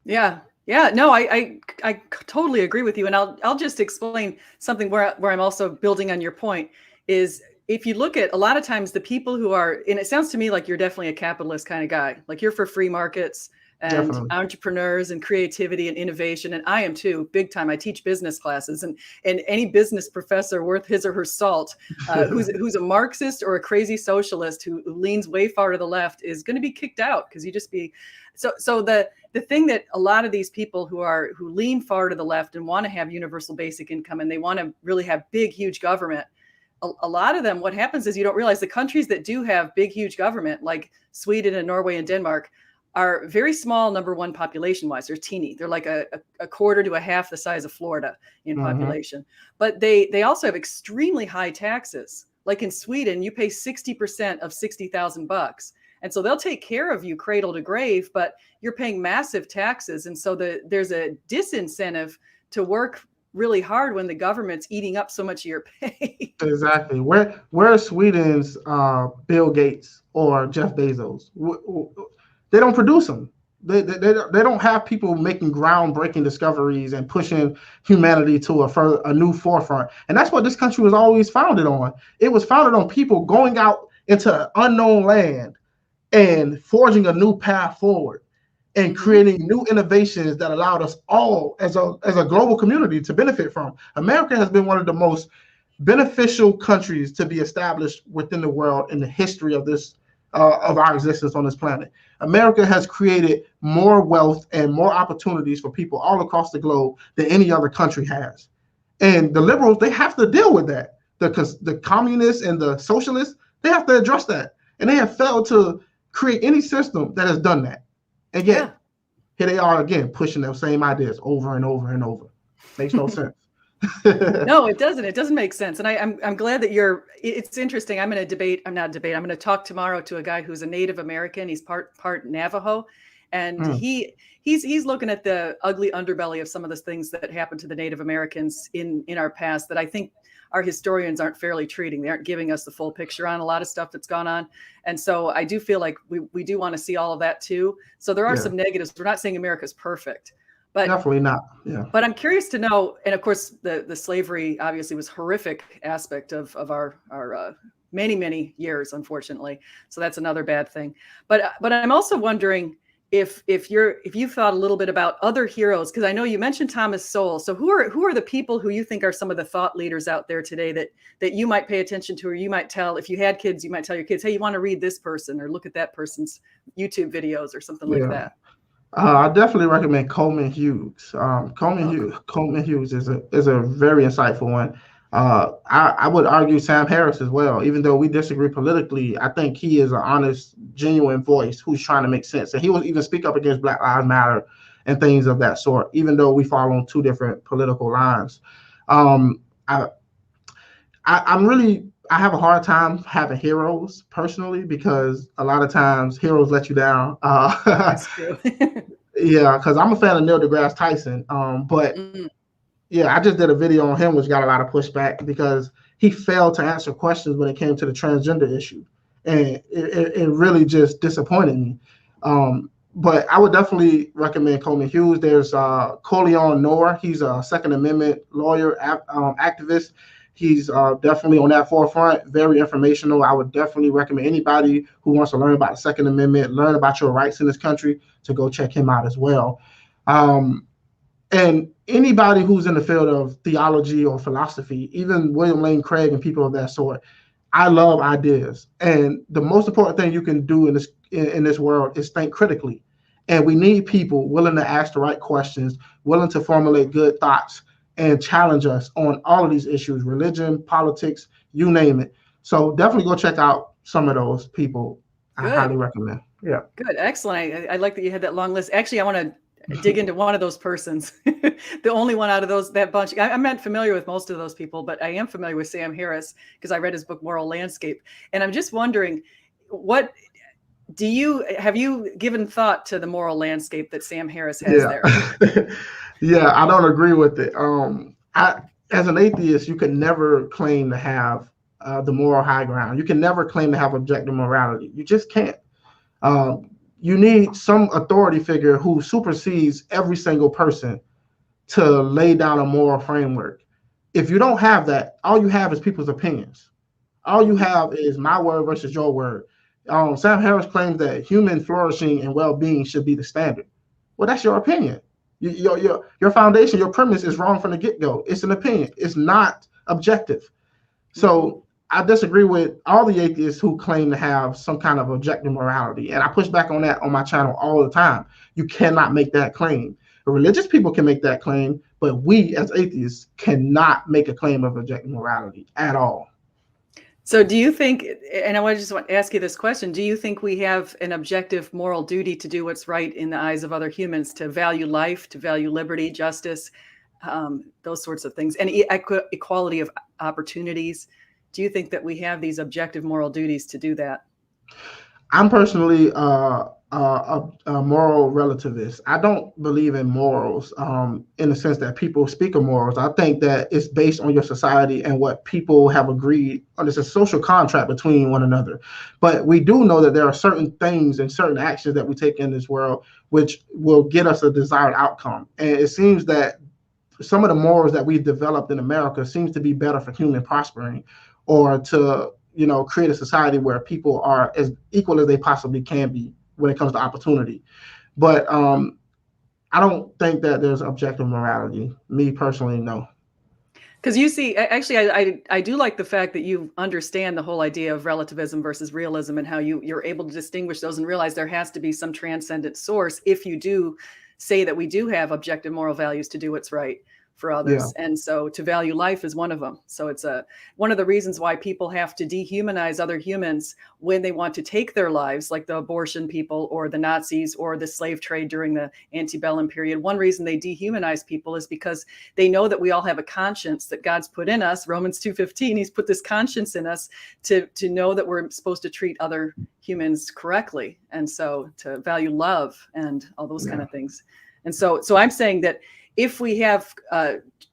Yeah. Yeah, no, I totally agree with you. And I'll just explain something where I'm also building on your point is, if you look at a lot of times the people who are, and it sounds to me like you're definitely a capitalist kind of guy, like you're for free markets and definitely entrepreneurs and creativity and innovation. And I am too, big time. I teach business classes, and any business professor worth his or her salt, who's a Marxist or a crazy socialist who leans way far to the left is going to be kicked out, because you just be, so the thing that a lot of these people who lean far to the left and want to have universal basic income and they want to really have big, huge government, a lot of them, what happens is you don't realize the countries that do have big, huge government, like Sweden and Norway and Denmark, are very small, number one, population wise. They're teeny. They're like a quarter to a half the size of Florida in population. But they also have extremely high taxes. Like in Sweden, you pay 60% of $60,000. And so they'll take care of you cradle to grave, but you're paying massive taxes. And so there's a disincentive to work really hard when the government's eating up so much of your pay. Exactly. Where is Sweden's Bill Gates or Jeff Bezos? They don't produce them. They don't have people making groundbreaking discoveries and pushing humanity to a new forefront. And that's what this country was always founded on. It was founded on people going out into unknown land and forging a new path forward and creating new innovations that allowed us all as a global community to benefit from. America has been one of the most beneficial countries to be established within the world in the history of this of our existence on this planet. America has created more wealth and more opportunities for people all across the globe than any other country has. And the liberals, they have to deal with that. The communists and the socialists, they have to address that. And they have failed to create any system that has done that. And yet, here they are again, pushing those same ideas over and over and over. Makes no sense. No, it doesn't. It doesn't make sense. And I'm glad that it's interesting. I'm going to talk tomorrow to a guy who's a Native American. He's part Navajo. And he's looking at the ugly underbelly of some of the things that happened to the Native Americans in our past that I think our historians aren't fairly treating. They aren't giving us the full picture on a lot of stuff that's gone on. And so I do feel like we do want to see all of that too. So there are some negatives. We're not saying America's perfect, but definitely not. Yeah. But I'm curious to know, and of course the slavery obviously was a horrific aspect of our many, many years, unfortunately. So that's another bad thing. But I'm also wondering if you've thought a little bit about other heroes, because I know you mentioned Thomas Sowell. So who are the people who you think are some of the thought leaders out there today that you might pay attention to, or you might tell, if you had kids, you might tell your kids, hey, you want to read this person or look at that person's YouTube videos or something like that? I definitely recommend Coleman Hughes. Oh, cool. Coleman Hughes is a very insightful one. I would argue Sam Harris as well. Even though we disagree politically, I think he is an honest, genuine voice who's trying to make sense. And he will even speak up against Black Lives Matter and things of that sort, even though we fall on two different political lines. Um, I, I'm really I have a hard time having heroes personally because a lot of times heroes let you down. That's true. Yeah, because I'm a fan of Neil deGrasse Tyson. But Mm, yeah, I just did a video on him, which got a lot of pushback because he failed to answer questions when it came to the transgender issue, and it really just disappointed me. But I would definitely recommend Coleman Hughes. There's Coleon Noor. He's a Second Amendment lawyer, activist. He's definitely on that forefront, very informational. I would definitely recommend anybody who wants to learn about the Second Amendment, learn about your rights in this country, to go check him out as well. Um, and anybody who's in the field of theology or philosophy, even William Lane Craig and people of that sort, I love ideas. And the most important thing you can do in this world is think critically. And we need people willing to ask the right questions, willing to formulate good thoughts, and challenge us on all of these issues, religion, politics, you name it. So definitely go check out some of those people. I highly good. recommend. Yeah. Good. Excellent. I like that you had that long list. Actually, I want to dig into one of those persons. The only one out of that bunch. I'm not familiar with most of those people, but I am familiar with Sam Harris because I read his book Moral Landscape. And I'm just wondering, what have you given thought to the moral landscape that Sam Harris has Yeah. there? Yeah, I don't agree with it. As an atheist, you can never claim to have the moral high ground. You can never claim to have objective morality. You just can't. You need some authority figure who supersedes every single person to lay down a moral framework. If you don't have that, all you have is people's opinions. All you have is my word versus your word. Sam Harris claims that human flourishing and well-being should be the standard. Well, that's your opinion. Your foundation, your premise is wrong from the get-go. It's an opinion. It's not objective. So I disagree with all the atheists who claim to have some kind of objective morality. And I push back on that on my channel all the time. You cannot make that claim. Religious people can make that claim, but we as atheists cannot make a claim of objective morality at all. So do you think, and I just want to ask you this question, do you think we have an objective moral duty to do what's right in the eyes of other humans, to value life, to value liberty, justice, those sorts of things, and equality of opportunities? Do you think that we have these objective moral duties to do that? I'm personally a moral relativist. I don't believe in morals in the sense that people speak of morals. I think that it's based on your society and what people have agreed on. It's a social contract between one another. But we do know that there are certain things and certain actions that we take in this world which will get us a desired outcome. And it seems that some of the morals that we've developed in America seems to be better for human prospering, or to create a society where people are as equal as they possibly can be when it comes to opportunity. But I don't think that there's objective morality. Me personally, no. Because you see, actually, I do like the fact that you understand the whole idea of relativism versus realism, and how you're able to distinguish those and realize there has to be some transcendent source if you do say that we do have objective moral values to do what's right for others. Yeah. And so to value life is one of them. So it's one of the reasons why people have to dehumanize other humans when they want to take their lives, like the abortion people or the Nazis or the slave trade during the antebellum period. One reason they dehumanize people is because they know that we all have a conscience that God's put in us. Romans 2:15, he's put this conscience in us to know that we're supposed to treat other humans correctly. And so to value love and all those kind of things. And so I'm saying that if we have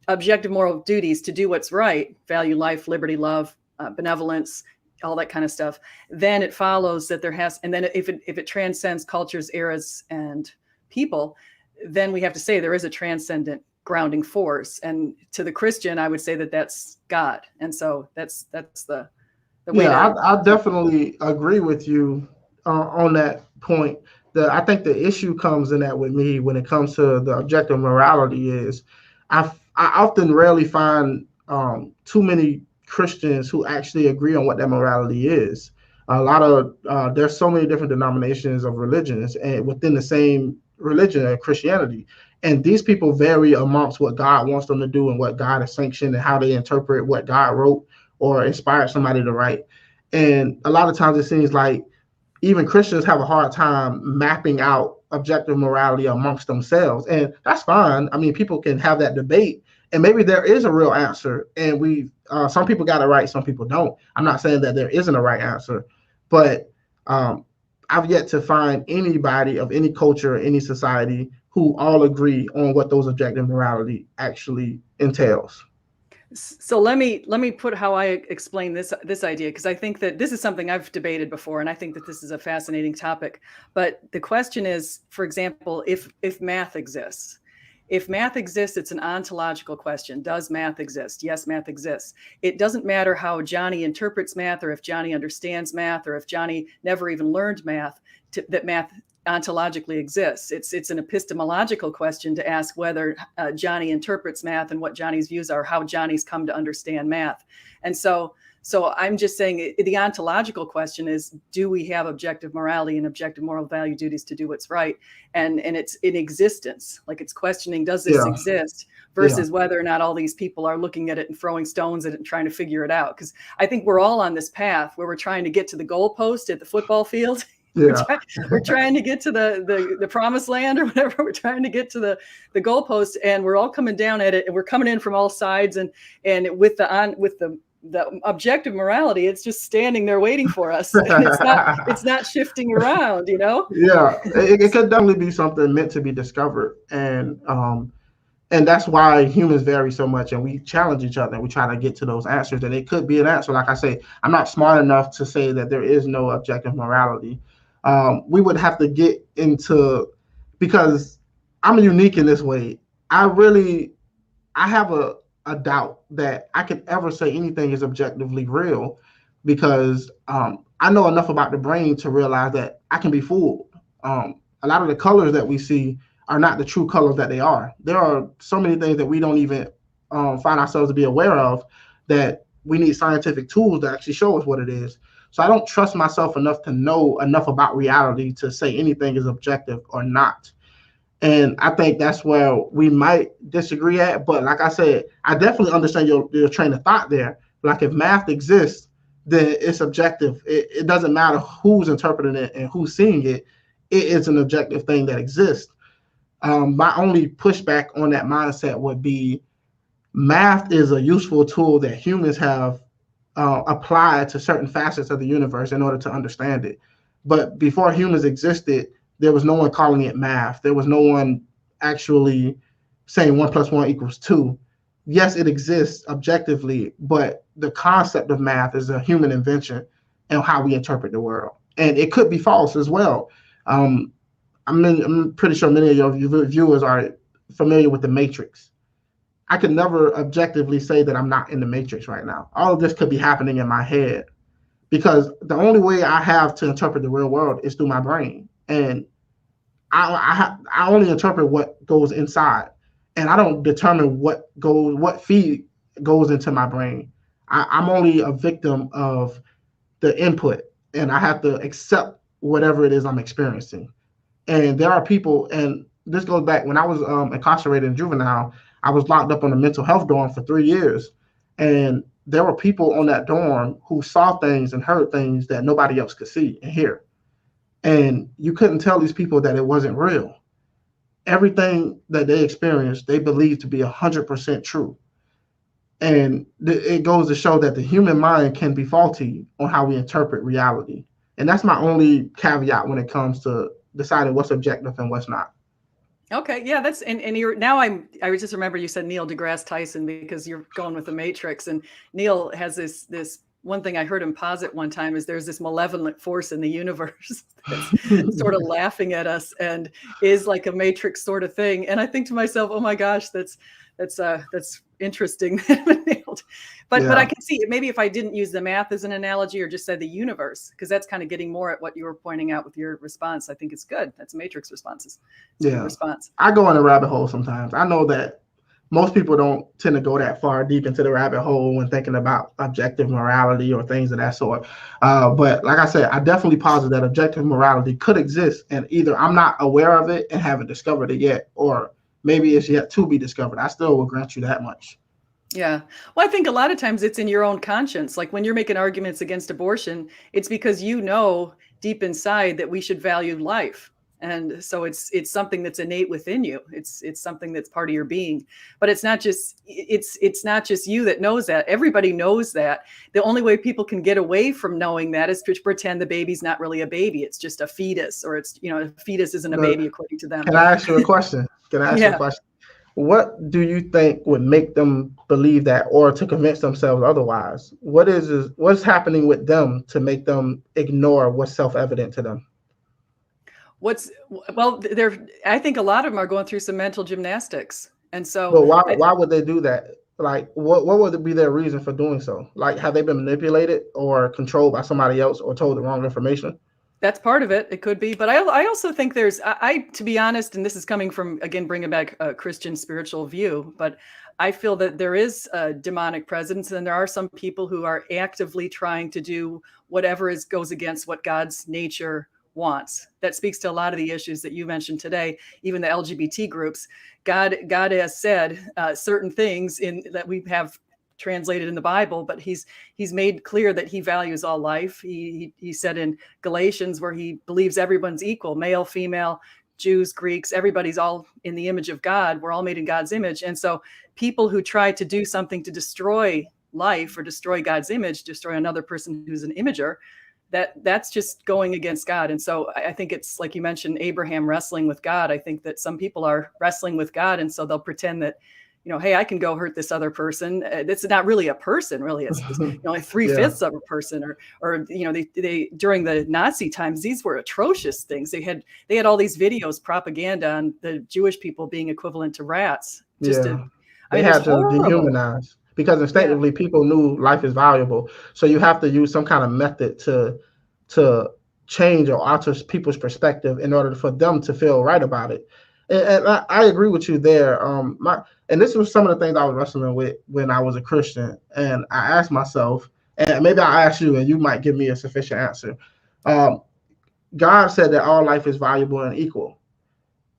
objective moral duties to do what's right, value life, liberty, love, benevolence, all that kind of stuff, then it follows that there has, and then if it transcends cultures, eras, and people, then we have to say there is a transcendent grounding force. And to the Christian, I would say that that's God. And so that's the way. Yeah, I definitely agree with you on that point. I think the issue comes in that with me when it comes to the objective morality is I often rarely find too many Christians who actually agree on what that morality is. A lot of there's so many different denominations of religions and within the same religion or Christianity. And these people vary amongst what God wants them to do and what God has sanctioned and how they interpret what God wrote or inspired somebody to write. And a lot of times it seems like even Christians have a hard time mapping out objective morality amongst themselves. And that's fine. I mean, people can have that debate, and maybe there is a real answer. And some people got it right, some people don't. I'm not saying that there isn't a right answer, but I've yet to find anybody of any culture or any society who all agree on what those objective morality actually entails. So let me put how I explain this idea, because I think that this is something I've debated before, and I think that this is a fascinating topic. But the question is, for example, if math exists. If math exists, it's an ontological question. Does math exist? Yes, math exists. It doesn't matter how Johnny interprets math, or if Johnny understands math, or if Johnny never even learned math, that math ontologically exists. It's an epistemological question to ask whether Johnny interprets math and what Johnny's views are, how Johnny's come to understand math. And so I'm just saying the ontological question is, do we have objective morality and objective moral value duties to do what's right? And it's in existence, like it's questioning, does this exist, versus whether or not all these people are looking at it and throwing stones at it and trying to figure it out. Because I think we're all on this path where we're trying to get to the goalpost at the football field. Yeah. We're trying to get to the promised land or whatever. We're trying to get to the goalpost, and we're all coming down at it, and we're coming in from all sides, and with the objective morality, it's just standing there waiting for us. And it's not shifting around, you know? Yeah, it could definitely be something meant to be discovered, and that's why humans vary so much, and we challenge each other, and we try to get to those answers, and it could be an answer. Like I say, I'm not smart enough to say that there is no objective morality. We would have to get into, because I'm unique in this way. I have a doubt that I could ever say anything is objectively real, because I know enough about the brain to realize that I can be fooled. A lot of the colors that we see are not the true colors that they are. There are so many things that we don't even find ourselves to be aware of, that we need scientific tools to actually show us what it is. So I don't trust myself enough to know enough about reality to say anything is objective or not. And I think that's where we might disagree at. But like I said, I definitely understand your train of thought there. Like if math exists, then it's objective. It doesn't matter who's interpreting it and who's seeing it. It is an objective thing that exists. My only pushback on that mindset would be, math is a useful tool that humans have applied to certain facets of the universe in order to understand it. But before humans existed, there was no one calling it math. There was no one actually saying 1 + 1 = 2. Yes, it exists objectively, but the concept of math is a human invention and how we interpret the world. And it could be false as well. I'm pretty sure many of your viewers are familiar with the Matrix. I could never objectively say that I'm not in the Matrix right now. All of this could be happening in my head, because the only way I have to interpret the real world is through my brain. And I only interpret what goes inside, and I don't determine what feed goes into my brain. I'm only a victim of the input, and I have to accept whatever it is I'm experiencing. And there are people, and this goes back when I was incarcerated in juvenile. I was locked up on a mental health dorm for 3 years, and there were people on that dorm who saw things and heard things that nobody else could see and hear. And you couldn't tell these people that it wasn't real. Everything that they experienced, they believed to be 100% true. And it goes to show that the human mind can be faulty on how we interpret reality. And that's my only caveat when it comes to deciding what's objective and what's not. Okay, yeah, that's and you're now I just remember you said Neil deGrasse Tyson, because you're going with the Matrix, and Neil has this one thing I heard him posit one time is there's this malevolent force in the universe that's sort of laughing at us and is like a Matrix sort of thing. And I think to myself, oh my gosh, that's interesting. But I can see it. Maybe if I didn't use the math as an analogy, or just said the universe, because that's kind of getting more at what you were pointing out with your response. I think it's good. That's Matrix responses. It's a good response. I go in a rabbit hole sometimes. I know that most people don't tend to go that far deep into the rabbit hole when thinking about objective morality or things of that sort. But like I said, I definitely posit that objective morality could exist, and either I'm not aware of it and haven't discovered it yet, or maybe it's yet to be discovered. I still will grant you that much. Yeah. Well, I think a lot of times it's in your own conscience. Like when you're making arguments against abortion, it's because you know deep inside that we should value life. And so it's something that's innate within you. It's something that's part of your being. But it's not just you that knows that. Everybody knows that. The only way people can get away from knowing that is to pretend the baby's not really a baby. It's just a fetus, or it's, a fetus isn't a baby according to them. Can I ask you a question? What do you think would make them believe that, or to convince themselves otherwise? What's happening with them to make them ignore what's self-evident to them? I think a lot of them are going through some mental gymnastics. And so but why would they do that? Like, what would be their reason for doing so? Like, have they been manipulated or controlled by somebody else or told the wrong information? That's part of it. It could be. But I also think to be honest, and this is coming from, again, bringing back a Christian spiritual view, but I feel that there is a demonic presence, and there are some people who are actively trying to do whatever goes against what God's nature wants. That speaks to a lot of the issues that you mentioned today, even the LGBT groups. God has said certain things that we have translated in the Bible, but he's made clear that he values all life. He said in Galatians, where he believes everyone's equal, male, female, Jews, Greeks, everybody's all in the image of God. We're all made in God's image. And so people who try to do something to destroy life or destroy God's image, destroy another person who's an imager, that's just going against God. And so I think it's like you mentioned, Abraham wrestling with God. I think that some people are wrestling with God, and so they'll pretend that, hey, I can go hurt this other person. It's not really a person, really. It's like 3/5 of a person, or they during the Nazi times, these were atrocious things. They had all these videos, propaganda on the Jewish people being equivalent to rats. They had to dehumanize, because instinctively people knew life is valuable. So you have to use some kind of method to change or alter people's perspective in order for them to feel right about it. And I agree with you there. And this was some of the things I was wrestling with when I was a Christian. And I asked myself, and maybe I'll ask you, and you might give me a sufficient answer. God said that all life is valuable and equal,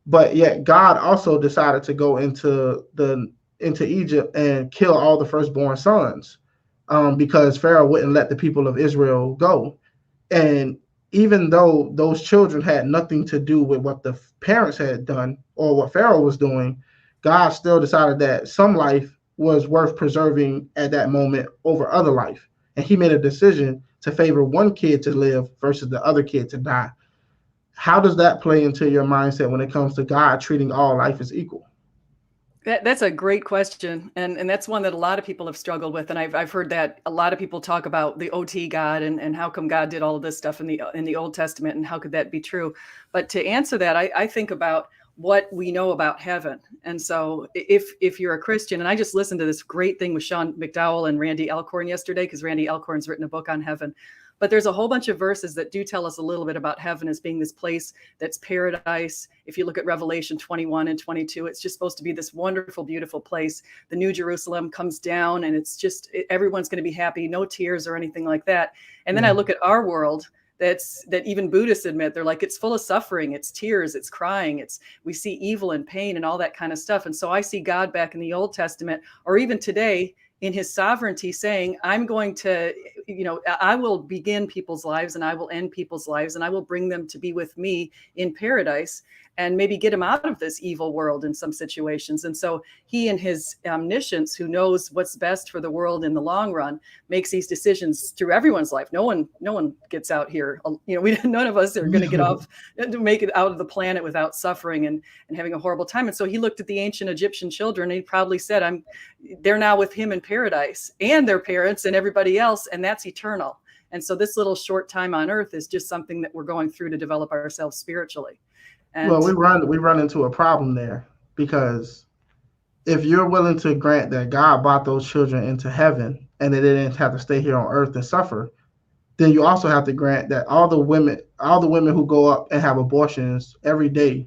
but yet God also decided to go into Egypt and kill all the firstborn sons, because Pharaoh wouldn't let the people of Israel go. And even though those children had nothing to do with what the parents had done or what Pharaoh was doing, God still decided that some life was worth preserving at that moment over other life. And he made a decision to favor one kid to live versus the other kid to die. How does that play into your mindset when it comes to God treating all life as equal? That's a great question. And that's one that a lot of people have struggled with. And I've heard that a lot of people talk about the OT God and how come God did all of this stuff in the Old Testament, and how could that be true? But to answer that, I think about what we know about heaven. And so if you're a Christian, and I just listened to this great thing with Sean McDowell and Randy Alcorn yesterday, because Randy Alcorn's written a book on heaven. But there's a whole bunch of verses that do tell us a little bit about heaven as being this place that's paradise. If you look at Revelation 21 and 22, it's just supposed to be this wonderful, beautiful place. The New Jerusalem comes down, and it's just, everyone's going to be happy, no tears or anything like that. And then I look at our world, that even Buddhists admit, they're like, it's full of suffering, it's tears, it's crying, we see evil and pain and all that kind of stuff. And so I see God back in the Old Testament, or even today, in his sovereignty, saying, I'm going to, I will begin people's lives and I will end people's lives, and I will bring them to be with me in paradise, and maybe get them out of this evil world in some situations. And so he, in his omniscience, who knows what's best for the world in the long run, makes these decisions through everyone's life. No one gets out here. None of us are going to get off to make it out of the planet without suffering and having a horrible time. And so he looked at the ancient Egyptian children, and he probably said, they're now with him in paradise, and their parents and everybody else, and that's eternal. And so this little short time on earth is just something that we're going through to develop ourselves spiritually. And well, we run into a problem there, because if you're willing to grant that God brought those children into heaven and they didn't have to stay here on earth and suffer, then you also have to grant that all the women who go up and have abortions every day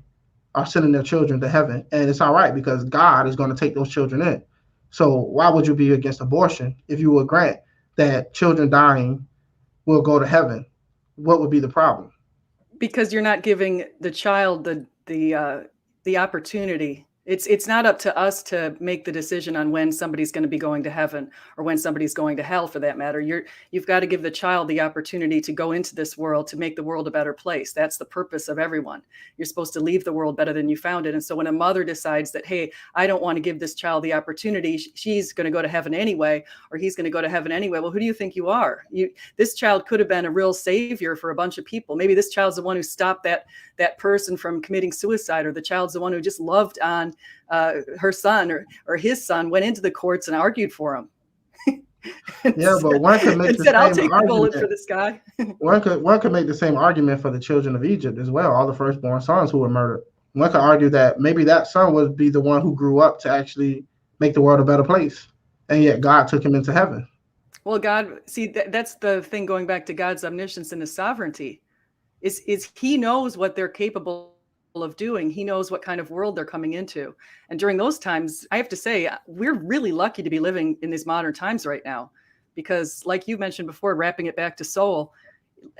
are sending their children to heaven, and it's all right because God is going to take those children in. So why would you be against abortion if you would grant that children dying will go to heaven? What would be the problem? Because you're not giving the child the opportunity. It's not up to us to make the decision on when somebody's going to be going to heaven or when somebody's going to hell, for that matter. You've got to give the child the opportunity to go into this world, to make the world a better place. That's the purpose of everyone. You're supposed to leave the world better than you found it. And so when a mother decides that, hey, I don't want to give this child the opportunity, she's going to go to heaven anyway, or he's going to go to heaven anyway. Well, who do you think you are? This child could have been a real savior for a bunch of people. Maybe this child's the one who stopped that person from committing suicide, or the child's the one who just loved on her son, or his son went into the courts and argued for him. Yeah, but one could make the said, I'll same take the bullet argument. for this guy. One could make the same argument for the children of Egypt as well, all the firstborn sons who were murdered. One could argue that maybe that son would be the one who grew up to actually make the world a better place, and yet God took him into heaven. Well, God, see, that's the thing, going back to God's omniscience and his sovereignty, is he knows what they're capable of doing. He knows what kind of world they're coming into. And during those times, I have to say, we're really lucky to be living in these modern times right now, because like you mentioned before, wrapping it back to soul,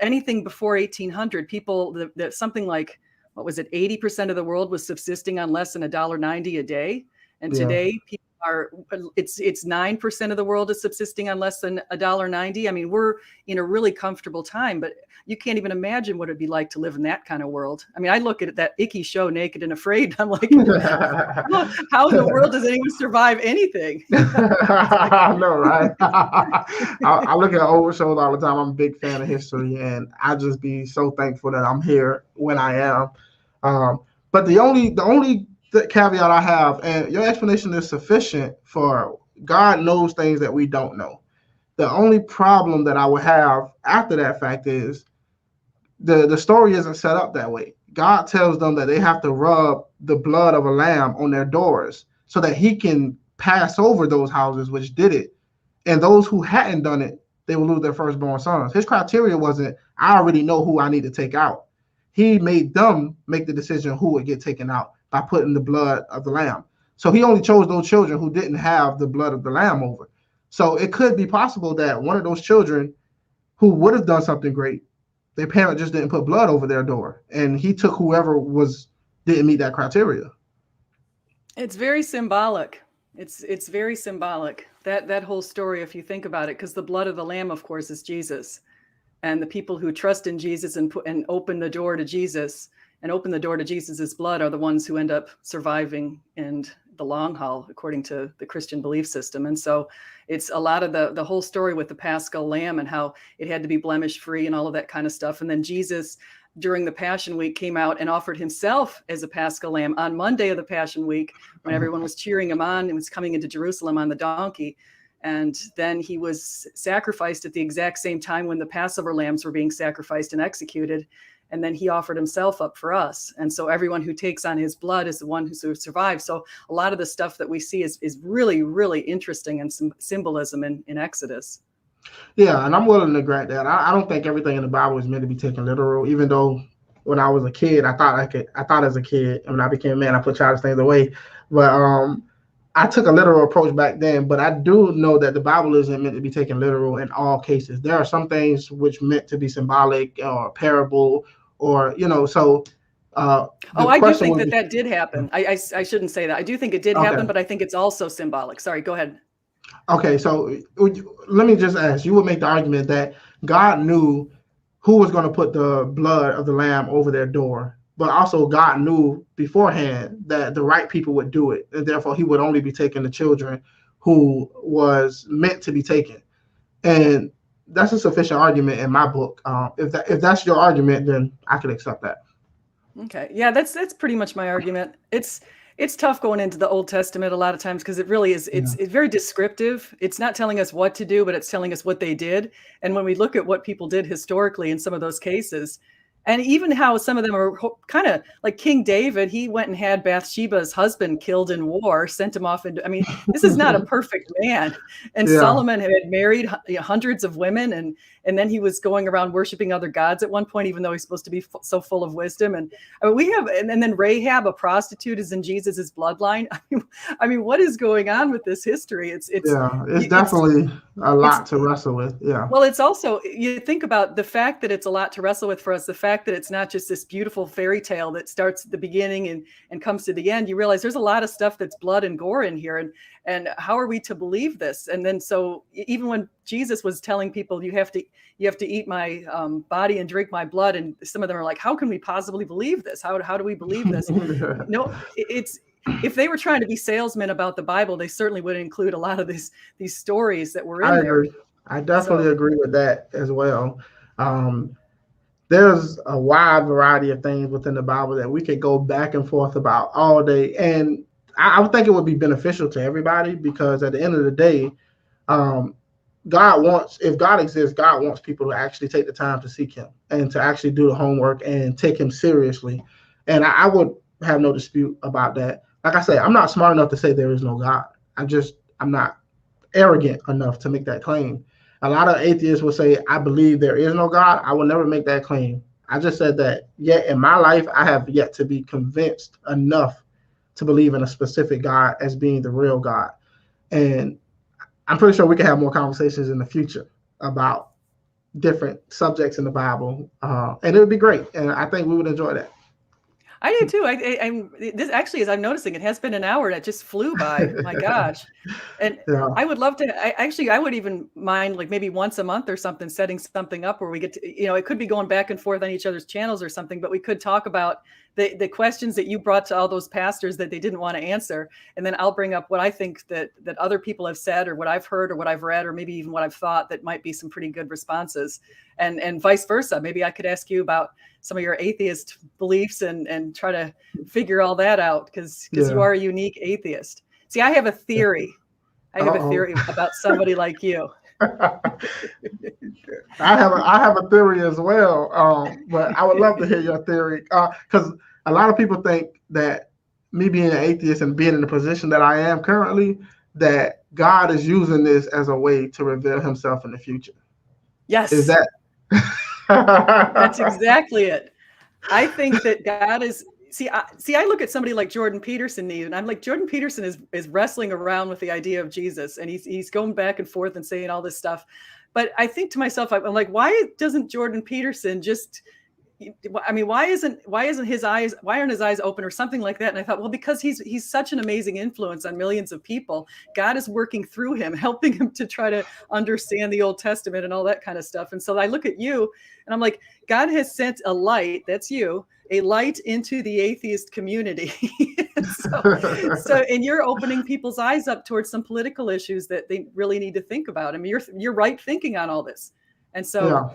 anything before 1800, people, that something like, what was it, 80% of the world was subsisting on less than $1.90 a day. And today, people it's 9% of the world is subsisting on less than $1.90. I mean, we're in a really comfortable time, but you can't even imagine what it'd be like to live in that kind of world. I mean, I look at that icky show, Naked and Afraid. I'm like, how in the world does anyone survive anything? I know, right? I look at old shows all the time. I'm a big fan of history, and I just be so thankful that I'm here when I am. But the only caveat I have, and your explanation is sufficient for God knows things that we don't know. The only problem that I would have after that fact is the story isn't set up that way. God tells them that they have to rub the blood of a lamb on their doors so that he can pass over those houses which did it. And those who hadn't done it, they will lose their firstborn sons. His criteria wasn't, I already know who I need to take out. He made them make the decision who would get taken out by putting the blood of the lamb. So he only chose those children who didn't have the blood of the lamb over. So it could be possible that one of those children who would have done something great, their parent just didn't put blood over their door, and he took whoever didn't meet that criteria. It's very symbolic. It's very symbolic, that whole story, if you think about it, because the blood of the lamb, of course, is Jesus. And the people who trust in Jesus and open the door to Jesus and open the door to Jesus's blood are the ones who end up surviving in the long haul, according to the Christian belief system. And so it's a lot of the whole story with the Paschal lamb and how it had to be blemish free and all of that kind of stuff. And then Jesus, during the Passion Week, came out and offered himself as a Paschal lamb on Monday of the Passion Week, when everyone was cheering him on and was coming into Jerusalem on the donkey. And then he was sacrificed at the exact same time when the Passover lambs were being sacrificed and executed. And then he offered himself up for us. And so everyone who takes on his blood is the one who survives. So a lot of the stuff that we see is really, really interesting, and some symbolism in Exodus. Yeah, and I'm willing to grant that. I don't think everything in the Bible is meant to be taken literal, even though when I was a kid, I thought as a kid, and when I became a man, I put childish things away. But I took a literal approach back then, but I do know that the Bible isn't meant to be taken literal in all cases. There are some things which meant to be symbolic or parable, or, so. I do think that did happen. I shouldn't say that. I do think it did happen, but I think it's also symbolic. Sorry, go ahead. Okay, so let me just ask, you would make the argument that God knew who was going to put the blood of the lamb over their door, but also God knew beforehand that the right people would do it, and therefore he would only be taking the children who was meant to be taken. And that's a sufficient argument in my book. If that's your argument, then I could accept that. Okay, yeah, that's pretty much my argument. It's tough going into the Old Testament a lot of times, because it really is, it's very descriptive. It's not telling us what to do, but it's telling us what they did. And when we look at what people did historically in some of those cases, And even how some of them are kind of like King David, he went and had Bathsheba's husband killed in war, sent him off into, I mean, this is not a perfect man. And Yeah. Solomon had married hundreds of women, and then he was going around worshiping other gods at one point, even though he's supposed to be so full of wisdom. And I mean, and then Rahab, a prostitute, is in Jesus's bloodline. I mean, what is going on with this history? It's definitely a lot to wrestle with. Yeah. Well, it's also, you think about the fact that it's a lot to wrestle with for us, the fact that it's not just this beautiful fairy tale that starts at the beginning and comes to the end. You realize there's a lot of stuff that's blood and gore in here. And how are we to believe this? And then so even when Jesus was telling people you have to eat my body and drink my blood, and some of them are like, how can we possibly believe this? How do we believe this? No, it's, if they were trying to be salesmen about the Bible, they certainly would include a lot of these stories that were in there. I definitely agree with that as well. There's a wide variety of things within the Bible that we could go back and forth about all day. And I would think it would be beneficial to everybody, because at the end of the day, if God exists, God wants people to actually take the time to seek him and to actually do the homework and take him seriously. And I would have no dispute about that. Like I say, I'm not smart enough to say there is no God. I'm not arrogant enough to make that claim. A lot of atheists will say, I believe there is no God. I will never make that claim. I just said that yet in my life, I have yet to be convinced enough to believe in a specific God as being the real God. And I'm pretty sure we can have more conversations in the future about different subjects in the Bible. And it would be great. And I think we would enjoy that. I do too. This actually, as I'm noticing, it has been an hour that just flew by. My gosh. And yeah. I would love to, I would even mind like maybe once a month or something, setting something up where we get to, it could be going back and forth on each other's channels or something, but we could talk about the questions that you brought to all those pastors that they didn't want to answer. And then I'll bring up what I think that other people have said, or what I've heard, or what I've read, or maybe even what I've thought that might be some pretty good responses, and vice versa. Maybe I could ask you about some of your atheist beliefs and try to figure all that out, because you are a unique atheist. See, I have a theory. I have a theory about somebody like you. I have a theory as well, but I would love to hear your theory, because a lot of people think that me being an atheist and being in the position that I am currently, that God is using this as a way to reveal himself in the future. Yes. Is that? That's exactly it. I think that God is. See, I look at somebody like Jordan Peterson, and I'm like, Jordan Peterson is wrestling around with the idea of Jesus, and he's going back and forth and saying all this stuff. But I think to myself, I'm like, why doesn't Jordan Peterson just? I mean, why aren't his eyes open or something like that? And I thought, well, because he's such an amazing influence on millions of people. God is working through him, helping him to try to understand the Old Testament and all that kind of stuff. And so I look at you and I'm like, God has sent a light, that's you, a light into the atheist community. And you're opening people's eyes up towards some political issues that they really need to think about. I mean, you're right thinking on all this. And so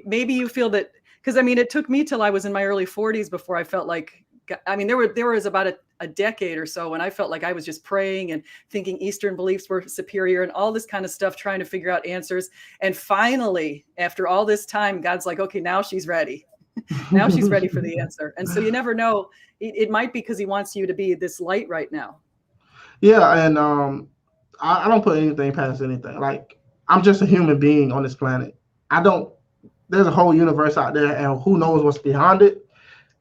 maybe you feel that, because I mean, it took me till I was in my early 40s before I felt like, I mean, there was about a decade or so when I felt like I was just praying and thinking Eastern beliefs were superior and all this kind of stuff, trying to figure out answers. And finally, after all this time, God's like, okay, now she's ready. Now she's ready for the answer. And so you never know. It might be because he wants you to be this light right now. Yeah. And I don't put anything past anything. Like, I'm just a human being on this planet. There's a whole universe out there, and who knows what's behind it.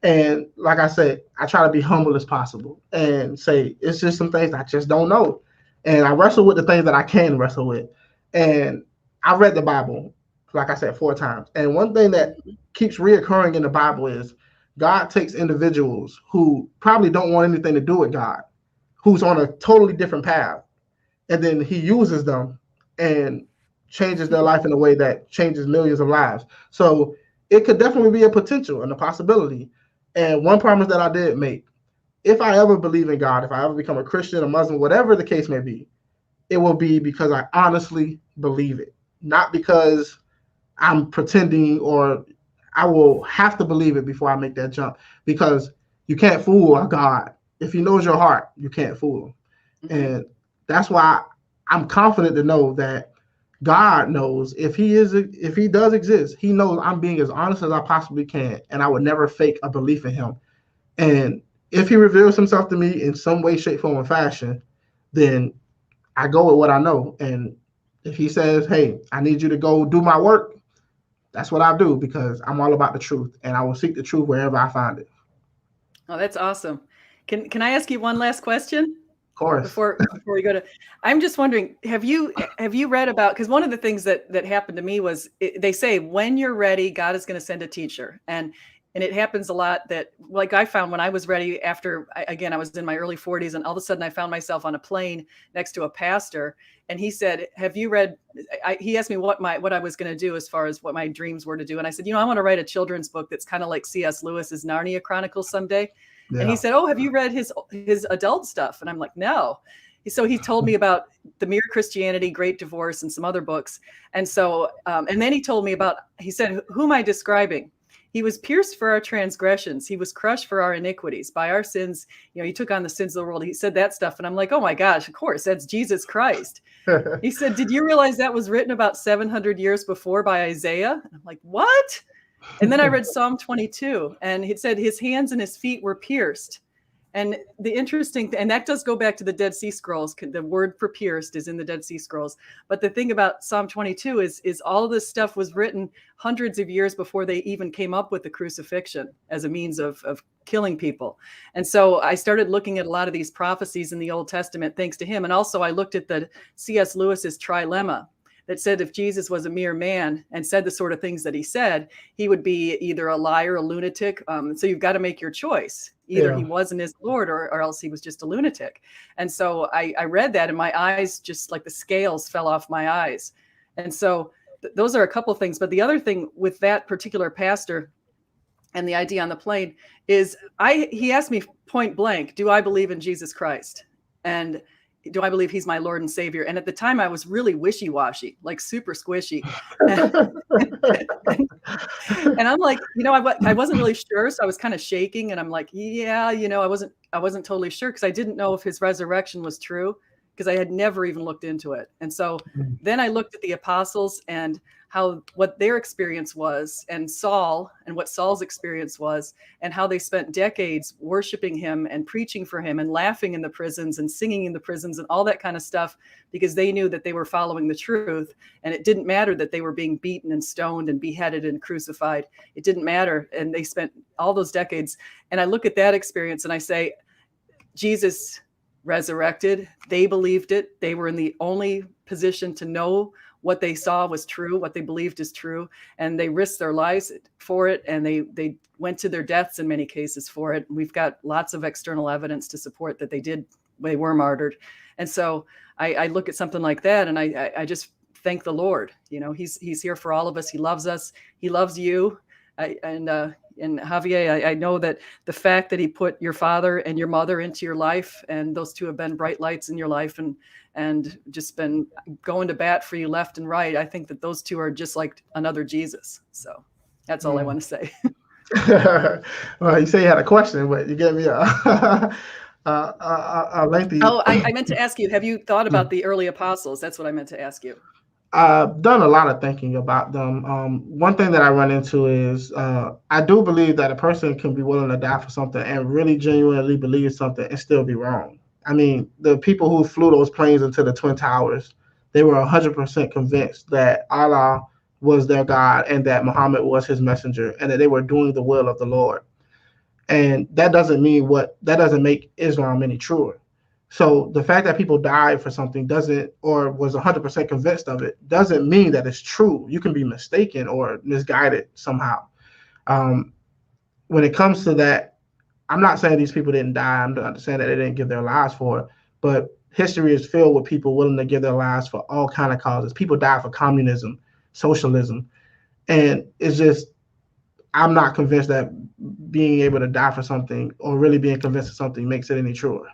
And like I said, I try to be humble as possible and say, it's just some things I just don't know. And I wrestle with the things that I can wrestle with. And I read the Bible, like I said, 4 times. And one thing that keeps reoccurring in the Bible is God takes individuals who probably don't want anything to do with God, who's on a totally different path. And then he uses them and changes their life in a way that changes millions of lives. So it could definitely be a potential and a possibility. And one promise that I did make, if I ever believe in God, if I ever become a Christian, a Muslim, whatever the case may be, it will be because I honestly believe it, not because I'm pretending, or I will have to believe it before I make that jump, because you can't fool a God. If he knows your heart, you can't fool him. And that's why I'm confident to know that God knows if he does exist, he knows I'm being as honest as I possibly can, and I would never fake a belief in him. And if he reveals himself to me in some way, shape, form, or fashion, then I go with what I know. And if he says, hey, I need you to go do my work, that's what I do, because I'm all about the truth, and I will seek the truth wherever I find it. Oh, that's awesome. Can I ask you one last question? Of course. Before we go to, I'm just wondering, have you read about, because one of the things that happened to me was they say when you're ready, God is going to send a teacher, and it happens a lot that, like, I found when I was ready after, again, I was in my early 40s, and all of a sudden I found myself on a plane next to a pastor, and he said, have you read, he asked me what I was going to do as far as what my dreams were to do. And I said, I want to write a children's book that's kind of like C.S. Lewis's Narnia Chronicles someday. Yeah. And he said, oh, have you read his adult stuff? And I'm like, no. So he told me about The Mere Christianity, Great Divorce, and some other books. And so, and then he told me about, he said, who am I describing? He was pierced for our transgressions. He was crushed for our iniquities. By our sins, he took on the sins of the world. He said that stuff. And I'm like, oh my gosh, of course, that's Jesus Christ. He said, did you realize that was written about 700 years before by Isaiah? And I'm like, what? And then I read Psalm 22, and it said his hands and his feet were pierced. And the interesting thing, and that does go back to the Dead Sea Scrolls. The word for pierced is in the Dead Sea Scrolls. But the thing about Psalm 22 is all of this stuff was written hundreds of years before they even came up with the crucifixion as a means of killing people. And so I started looking at a lot of these prophecies in the Old Testament, thanks to him. And also I looked at the C.S. Lewis's trilemma that said if Jesus was a mere man and said the sort of things that he said, he would be either a liar, a lunatic. So you've got to make your choice. Either he wasn't his Lord or else he was just a lunatic. And so I read that, and my eyes, just like the scales fell off my eyes. And so those are a couple of things. But the other thing with that particular pastor and the idea on the plane is he asked me point blank, do I believe in Jesus Christ? And do I believe he's my Lord and Savior? And at the time I was really wishy-washy, like super squishy. And I'm like, I wasn't really sure. So I was kind of shaking, and I'm like, yeah, I wasn't totally sure, because I didn't know if his resurrection was true, because I had never even looked into it. And so then I looked at the apostles and what their experience was, and Saul and what Saul's experience was, and how they spent decades worshiping him and preaching for him and laughing in the prisons and singing in the prisons and all that kind of stuff, because they knew that they were following the truth. And it didn't matter that they were being beaten and stoned and beheaded and crucified. It didn't matter. And they spent all those decades. And I look at that experience and I say, Jesus resurrected. They believed it. They were in the only position to know what they saw was true, what they believed is true, and they risked their lives for it, and they went to their deaths in many cases for it. We've got lots of external evidence to support that they were martyred. And so I look at something like that, and I just thank the Lord. He's here for all of us. He loves us. He loves you. And Javier, I know that the fact that he put your father and your mother into your life, and those two have been bright lights in your life, and just been going to bat for you left and right. I think that those two are just like another Jesus. So that's all I want to say. Well, you say you had a question, but you gave me a lengthy. Oh, I meant to ask you, have you thought about the early apostles? That's what I meant to ask you. I've done a lot of thinking about them. One thing that I run into is I do believe that a person can be willing to die for something and really genuinely believe something and still be wrong. I mean, the people who flew those planes into the Twin Towers, they were 100% convinced that Allah was their God and that Muhammad was his messenger, and that they were doing the will of the Lord. And that doesn't make Islam any truer. So the fact that people died for something or was 100% convinced of it, doesn't mean that it's true. You can be mistaken or misguided somehow. When it comes to that, I'm not saying these people didn't die. I'm not saying that they didn't give their lives for it, but history is filled with people willing to give their lives for all kinds of causes. People die for communism, socialism, and it's just, I'm not convinced that being able to die for something or really being convinced of something makes it any truer.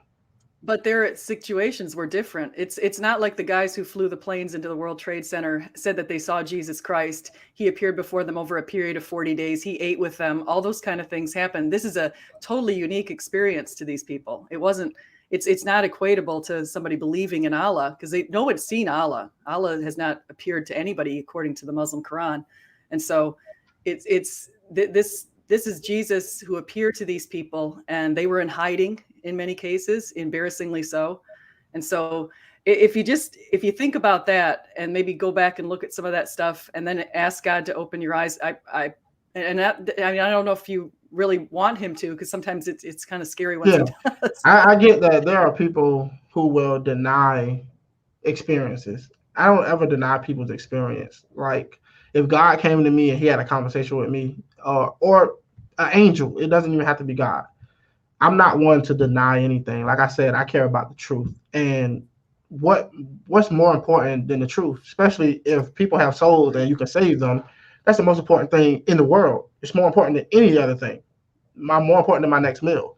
But their situations were different. It's not like the guys who flew the planes into the World Trade Center said that they saw Jesus Christ. He appeared before them over a period of 40 days. He ate with them. All those kind of things happened. This is a totally unique experience to these people. It wasn't it's not equatable to somebody believing in Allah, because no one's seen Allah. Allah has not appeared to anybody according to the Muslim Quran. And so this is Jesus who appeared to these people, and they were in hiding in many cases, embarrassingly so. And so if you think about that and maybe go back and look at some of that stuff and then ask God to open your eyes, I mean, I don't know if you really want him to, because sometimes it's kind of scary when he does. I get that there are people who will deny experiences. I don't ever deny people's experience. Like, if God came to me and he had a conversation with me, or an angel, it doesn't even have to be God. I'm not one to deny anything. Like I said, I care about the truth. And what's more important than the truth, especially if people have souls and you can save them. That's the most important thing in the world. It's more important than any other thing. More important than my next meal.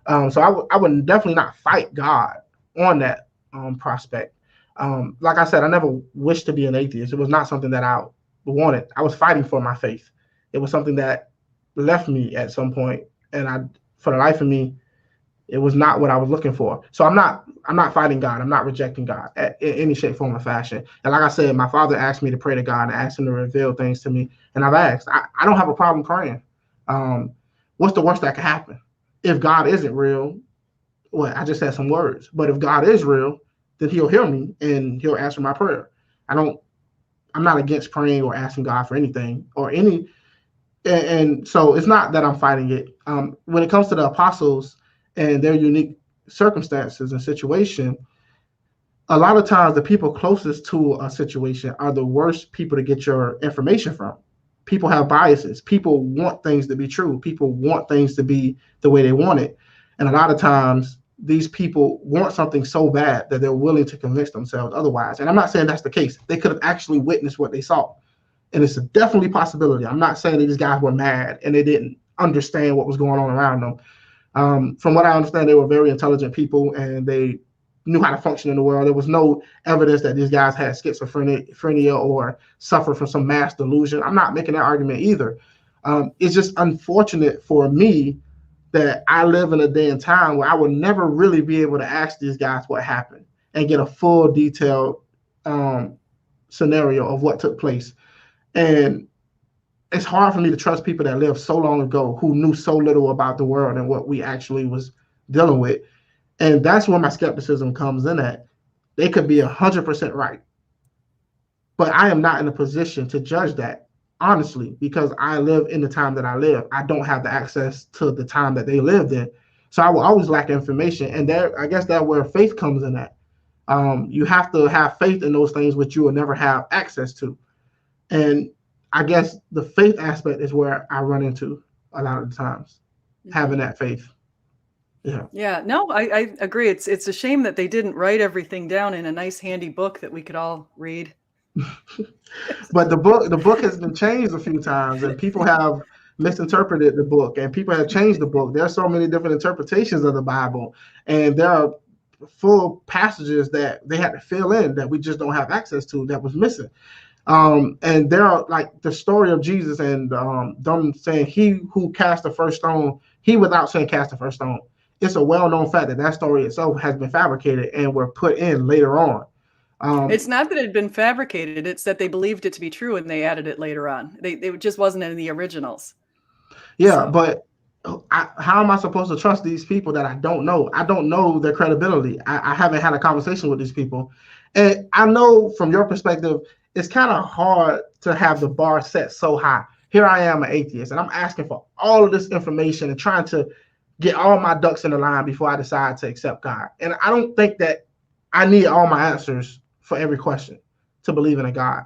So I would definitely not fight God on that prospect. Like I said, I never wished to be an atheist. It was not something that I wanted. I was fighting for my faith. It was something that left me at some point, and for the life of me, it was not what I was looking for. So I'm not fighting God. I'm not rejecting God in any shape, form, or fashion. And like I said, my father asked me to pray to God and asked him to reveal things to me. And I've asked. I don't have a problem praying. What's the worst that could happen? If God isn't real, well, I just said some words. But if God is real, then he'll hear me and he'll answer my prayer. I'm not against praying or asking God for anything or any. And so it's not that I'm fighting it. When it comes to the apostles and their unique circumstances and situation, a lot of times the people closest to a situation are the worst people to get your information from. People have biases. People want things to be true. People want things to be the way they want it. And a lot of times these people want something so bad that they're willing to convince themselves otherwise. And I'm not saying that's the case. They could have actually witnessed what they saw. And it's definitely a possibility. I'm not saying that these guys were mad and they didn't understand what was going on around them. From what I understand, they were very intelligent people and they knew how to function in the world. There was no evidence that these guys had schizophrenia or suffered from some mass delusion. I'm not making that argument either. It's just unfortunate for me that I live in a day and time where I would never really be able to ask these guys what happened and get a full detailed scenario of what took place. And it's hard for me to trust people that lived so long ago who knew so little about the world and what we actually was dealing with. And that's where my skepticism comes in at. They could be 100% right. But I am not in a position to judge that, honestly, because I live in the time that I live. I don't have the access to the time that they lived in. So I will always lack information. And I guess that's where faith comes in at. You have to have faith in those things which you will never have access to. And I guess the faith aspect is where I run into a lot of the times, having that faith. Yeah. Yeah. No, I agree. It's a shame that they didn't write everything down in a nice handy book that we could all read. But the book has been changed a few times, and people have misinterpreted the book, and people have changed the book. There are so many different interpretations of the Bible, and there are full passages that they had to fill in that we just don't have access to, that was missing. And there are, like, the story of Jesus and them saying he who cast the first stone, he without saying cast the first stone. It's a well-known fact that story itself has been fabricated and were put in later on. It's not that it had been fabricated. It's that they believed it to be true and they added it later on. It just wasn't in the originals. Yeah, so. But how am I supposed to trust these people that I don't know? I don't know their credibility. I haven't had a conversation with these people. And I know from your perspective, it's kind of hard to have the bar set so high. Here I am, an atheist, and I'm asking for all of this information and trying to get all my ducks in the line before I decide to accept God. And I don't think that I need all my answers for every question to believe in a God.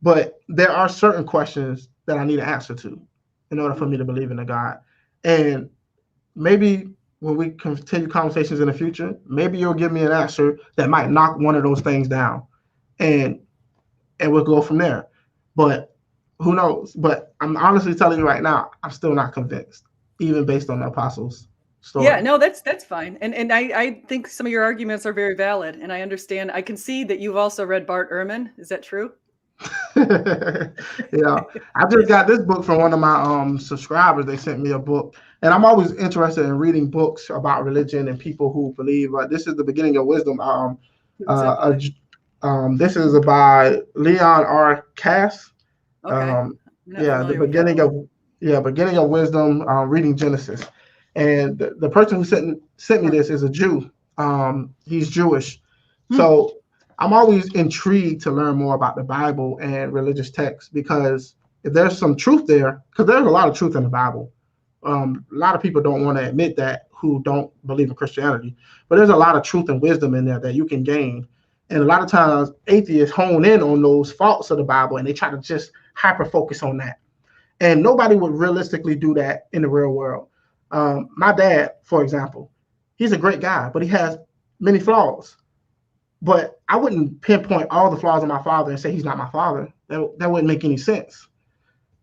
But there are certain questions that I need an answer to in order for me to believe in a God. And maybe when we continue conversations in the future, maybe you'll give me an answer that might knock one of those things down. And we'll go from there. But who knows? But I'm honestly telling you right now, I'm still not convinced, even based on the apostles' story. Yeah, no, that's fine. And I think some of your arguments are very valid. And I understand. I can see that you've also read Bart Ehrman. Is that true? Yeah. I just got this book from one of my subscribers. They sent me a book. And I'm always interested in reading books about religion and people who believe. This is The Beginning of Wisdom. Who's that by? This is by Leon R. Cass. Okay. I'm not Yeah, familiar with that one. Beginning of Wisdom, reading Genesis. And the person who sent me this is a Jew. He's Jewish. So I'm always intrigued to learn more about the Bible and religious texts, because if there's some truth there, because there's a lot of truth in the Bible. A lot of people don't want to admit that, who don't believe in Christianity, but there's a lot of truth and wisdom in there that you can gain. And a lot of times atheists hone in on those faults of the Bible and they try to just hyper focus on that. And nobody would realistically do that in the real world. My dad, for example, he's a great guy, but he has many flaws. But I wouldn't pinpoint all the flaws of my father and say he's not my father. That wouldn't make any sense.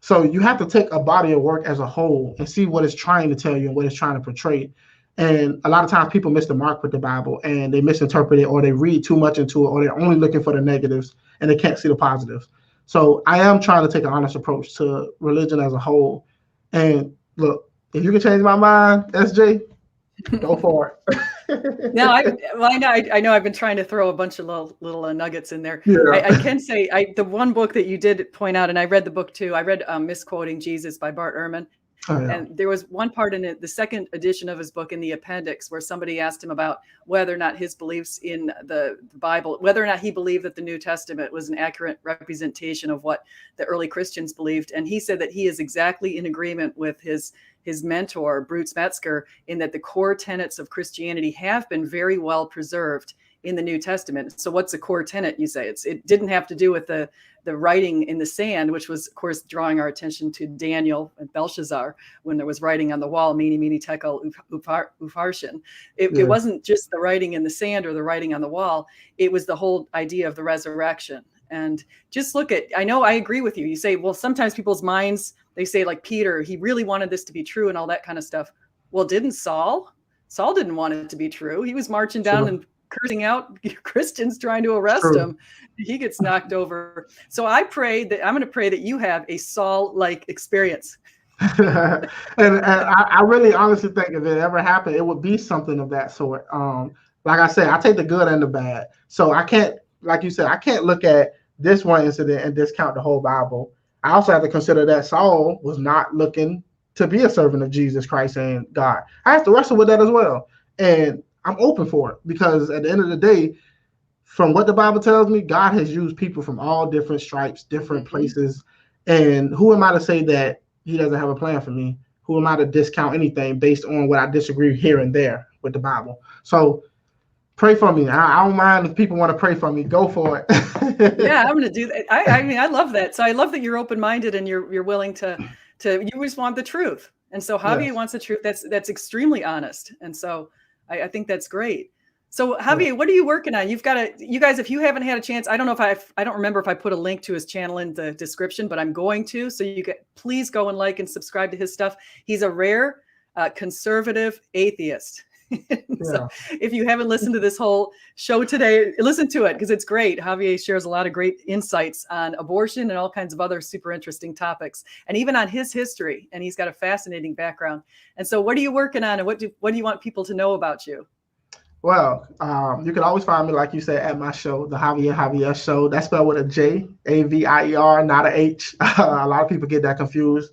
So you have to take a body of work as a whole and see what it's trying to tell you and what it's trying to portray. And a lot of times people miss the mark with the Bible and they misinterpret it, or they read too much into it, or they're only looking for the negatives and they can't see the positives. So I am trying to take an honest approach to religion as a whole. And look, if you can change my mind, SJ, go for it. No, I know I've been trying to throw a bunch of little nuggets in there. Yeah. I can say the one book that you did point out, and I read the book too. I read Misquoting Jesus by Bart Ehrman. Oh, yeah. And there was one part in it, the second edition of his book, in the appendix, where somebody asked him about whether or not his beliefs in the Bible, whether or not he believed that the New Testament was an accurate representation of what the early Christians believed. And he said that he is exactly in agreement with his mentor, Bruce Metzger, in that the core tenets of Christianity have been very well preserved in the New Testament. So what's a core tenet, you say? It didn't have to do with the writing in the sand, which was, of course, drawing our attention to Daniel and Belshazzar when there was writing on the wall, Mene, Mene, Tekel, Upharsin. It wasn't just the writing in the sand or the writing on the wall. It was the whole idea of the resurrection. And just look at, I know I agree with you. You say, well, sometimes people's minds, they say like Peter, he really wanted this to be true and all that kind of stuff. Well, didn't Saul? Saul didn't want it to be true. He was marching down and cursing out Christians trying to arrest him. He gets knocked over. So I'm going to pray that you have a Saul-like experience. and I really honestly think if it ever happened, it would be something of that sort. Like I said, I take the good and the bad. So I can't, like you said, I can't look at this one incident and discount the whole Bible. I also have to consider that Saul was not looking to be a servant of Jesus Christ and God. I have to wrestle with that as well. And I'm open for it, because at the end of the day, from what the Bible tells me, God has used people from all different stripes, different places. And who am I to say that he doesn't have a plan for me? Who am I to discount anything based on what I disagree here and there with the Bible? So pray for me. I don't mind if people want to pray for me. Go for it. Yeah, I'm going to do that. I mean, I love that. So I love that you're open-minded and you're willing to you always want the truth. And so Javier wants the truth. That's extremely honest. And so I think that's great. So Javier, what are you working on? You guys, if you haven't had a chance, I don't know if I don't remember if I put a link to his channel in the description, but I'm going to. So please go and like and subscribe to his stuff. He's a rare conservative atheist. So if you haven't listened to this whole show today, listen to it because it's great. Javier shares a lot of great insights on abortion and all kinds of other super interesting topics, and even on his history. And he's got a fascinating background. And so what are you working on, and what do you want people to know about you? Well, you can always find me, like you said, at my show, the Javier Javier Show. That's spelled with a J, A-V-I-E-R, not a H. A lot of people get that confused.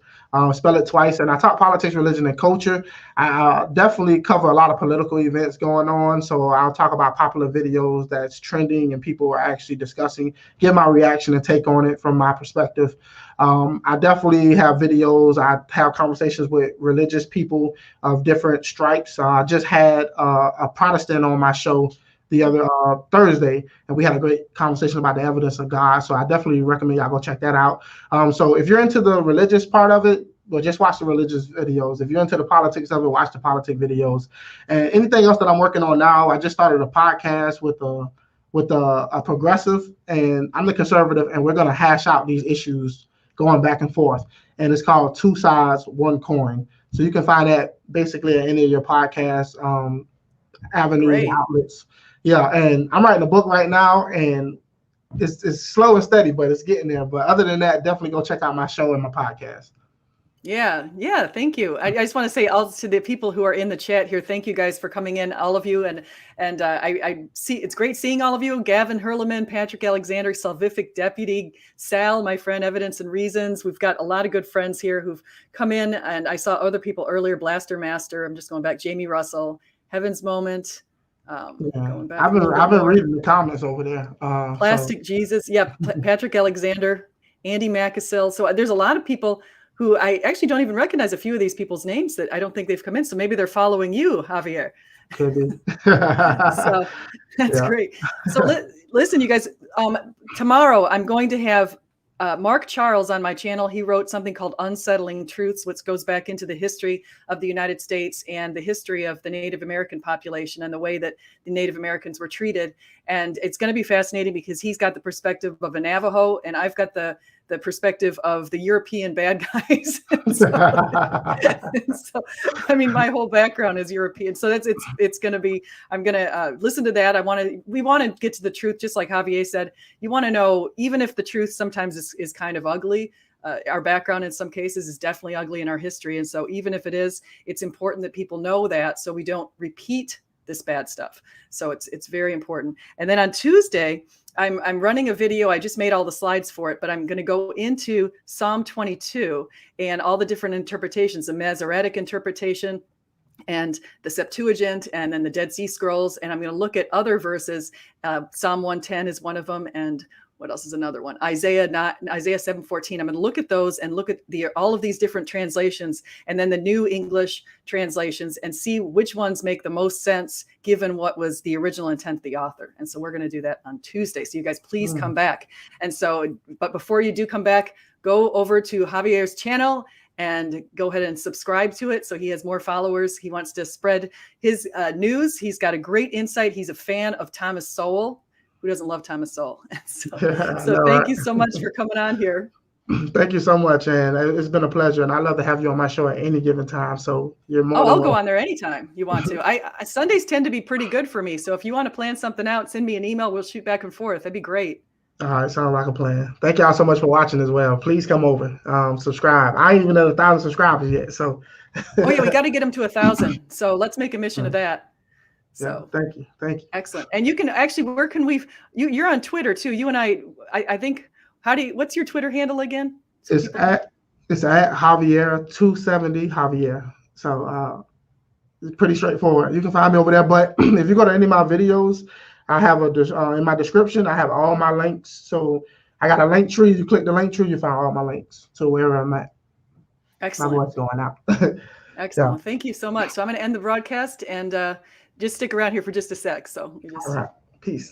Spell it twice. And I talk politics, religion, and culture. I definitely cover a lot of political events going on. So I'll talk about popular videos that's trending and people are actually discussing, give my reaction and take on it from my perspective. I definitely have videos. I have conversations with religious people of different stripes. I just had a Protestant on my show the other Thursday, and we had a great conversation about the evidence of God. So I definitely recommend y'all go check that out. So if you're into the religious part of it, well, just watch the religious videos. If you're into the politics of it, watch the politic videos. And anything else that I'm working on now, I just started a podcast with a progressive, and I'm the conservative, and we're going to hash out these issues going back and forth. And it's called Two Sides, One Coin. So you can find that basically at any of your podcast avenues, outlets. Yeah, and I'm writing a book right now, and it's slow and steady, but it's getting there. But other than that, definitely go check out my show and my podcast. Yeah. Thank you. I just want to say also to the people who are in the chat here, thank you guys for coming in, all of you. And I see it's great seeing all of you. Gavin Hurleman, Patrick Alexander, Salvific Deputy, Sal, my friend, Evidence and Reasons. We've got a lot of good friends here who've come in, and I saw other people earlier. Blaster Master. I'm just going back. Jamie Russell, Heaven's Moment. Going back. I've been reading the comments over there. Plastic Jesus. Yeah, Patrick Alexander, Andy Macasill. So there's a lot of people who I actually don't even recognize a few of these people's names that I don't think they've come in. So maybe they're following you, Javier. Could be. So that's great. So listen, you guys, tomorrow I'm going to have Mark Charles on my channel. He wrote something called Unsettling Truths, which goes back into the history of the United States and the history of the Native American population and the way that the Native Americans were treated. And it's going to be fascinating because he's got the perspective of a Navajo and I've got the perspective of the European bad guys. so, I mean, my whole background is European. So it's going to be, I'm going to listen to that. We want to get to the truth, just like Javier said. You want to know, even if the truth sometimes is kind of ugly, our background in some cases is definitely ugly in our history. And so even if it is, it's important that people know that so we don't repeat this bad stuff. So it's very important. And then on Tuesday, I'm running a video. I just made all the slides for it, but I'm going to go into Psalm 22 and all the different interpretations, the Masoretic interpretation and the Septuagint, and then the Dead Sea Scrolls. And I'm going to look at other verses. Psalm 110 is one of them. And what else is another one? Isaiah 7:14. I'm going to look at those and look at all of these different translations and then the New English translations and see which ones make the most sense given what was the original intent of the author. And so we're going to do that on Tuesday. So you guys please come back. And so, but before you do come back, go over to Javier's channel and go ahead and subscribe to it so he has more followers. He wants to spread his news. He's got a great insight. He's a fan of Thomas Sowell. Who doesn't love Thomas Sowell? So thank you so much for coming on here. Thank you so much, and it's been a pleasure. And I love to have you on my show at any given time. So you're more. I'll go on there anytime you want to. I Sundays tend to be pretty good for me. So if you want to plan something out, send me an email. We'll shoot back and forth. That'd be great. All right, sounds like a plan. Thank y'all so much for watching as well. Please come over, subscribe. I ain't even at 1,000 subscribers yet. So. Oh yeah, we got to get them to 1,000. So let's make a mission of that. So yeah, thank you. Excellent. And you can actually, where can you're on Twitter too. You and I think, what's your Twitter handle again? So it's at Javier 270 Javier. So it's pretty straightforward. You can find me over there. But if you go to any of my videos, I have in my description, I have all my links. So I got a link tree. You click the link tree, you find all my links to wherever I'm at. Excellent. My voice going out. Excellent. Yeah. Thank you so much. So I'm going to end the broadcast and just stick around here for just a sec. So all right. Peace.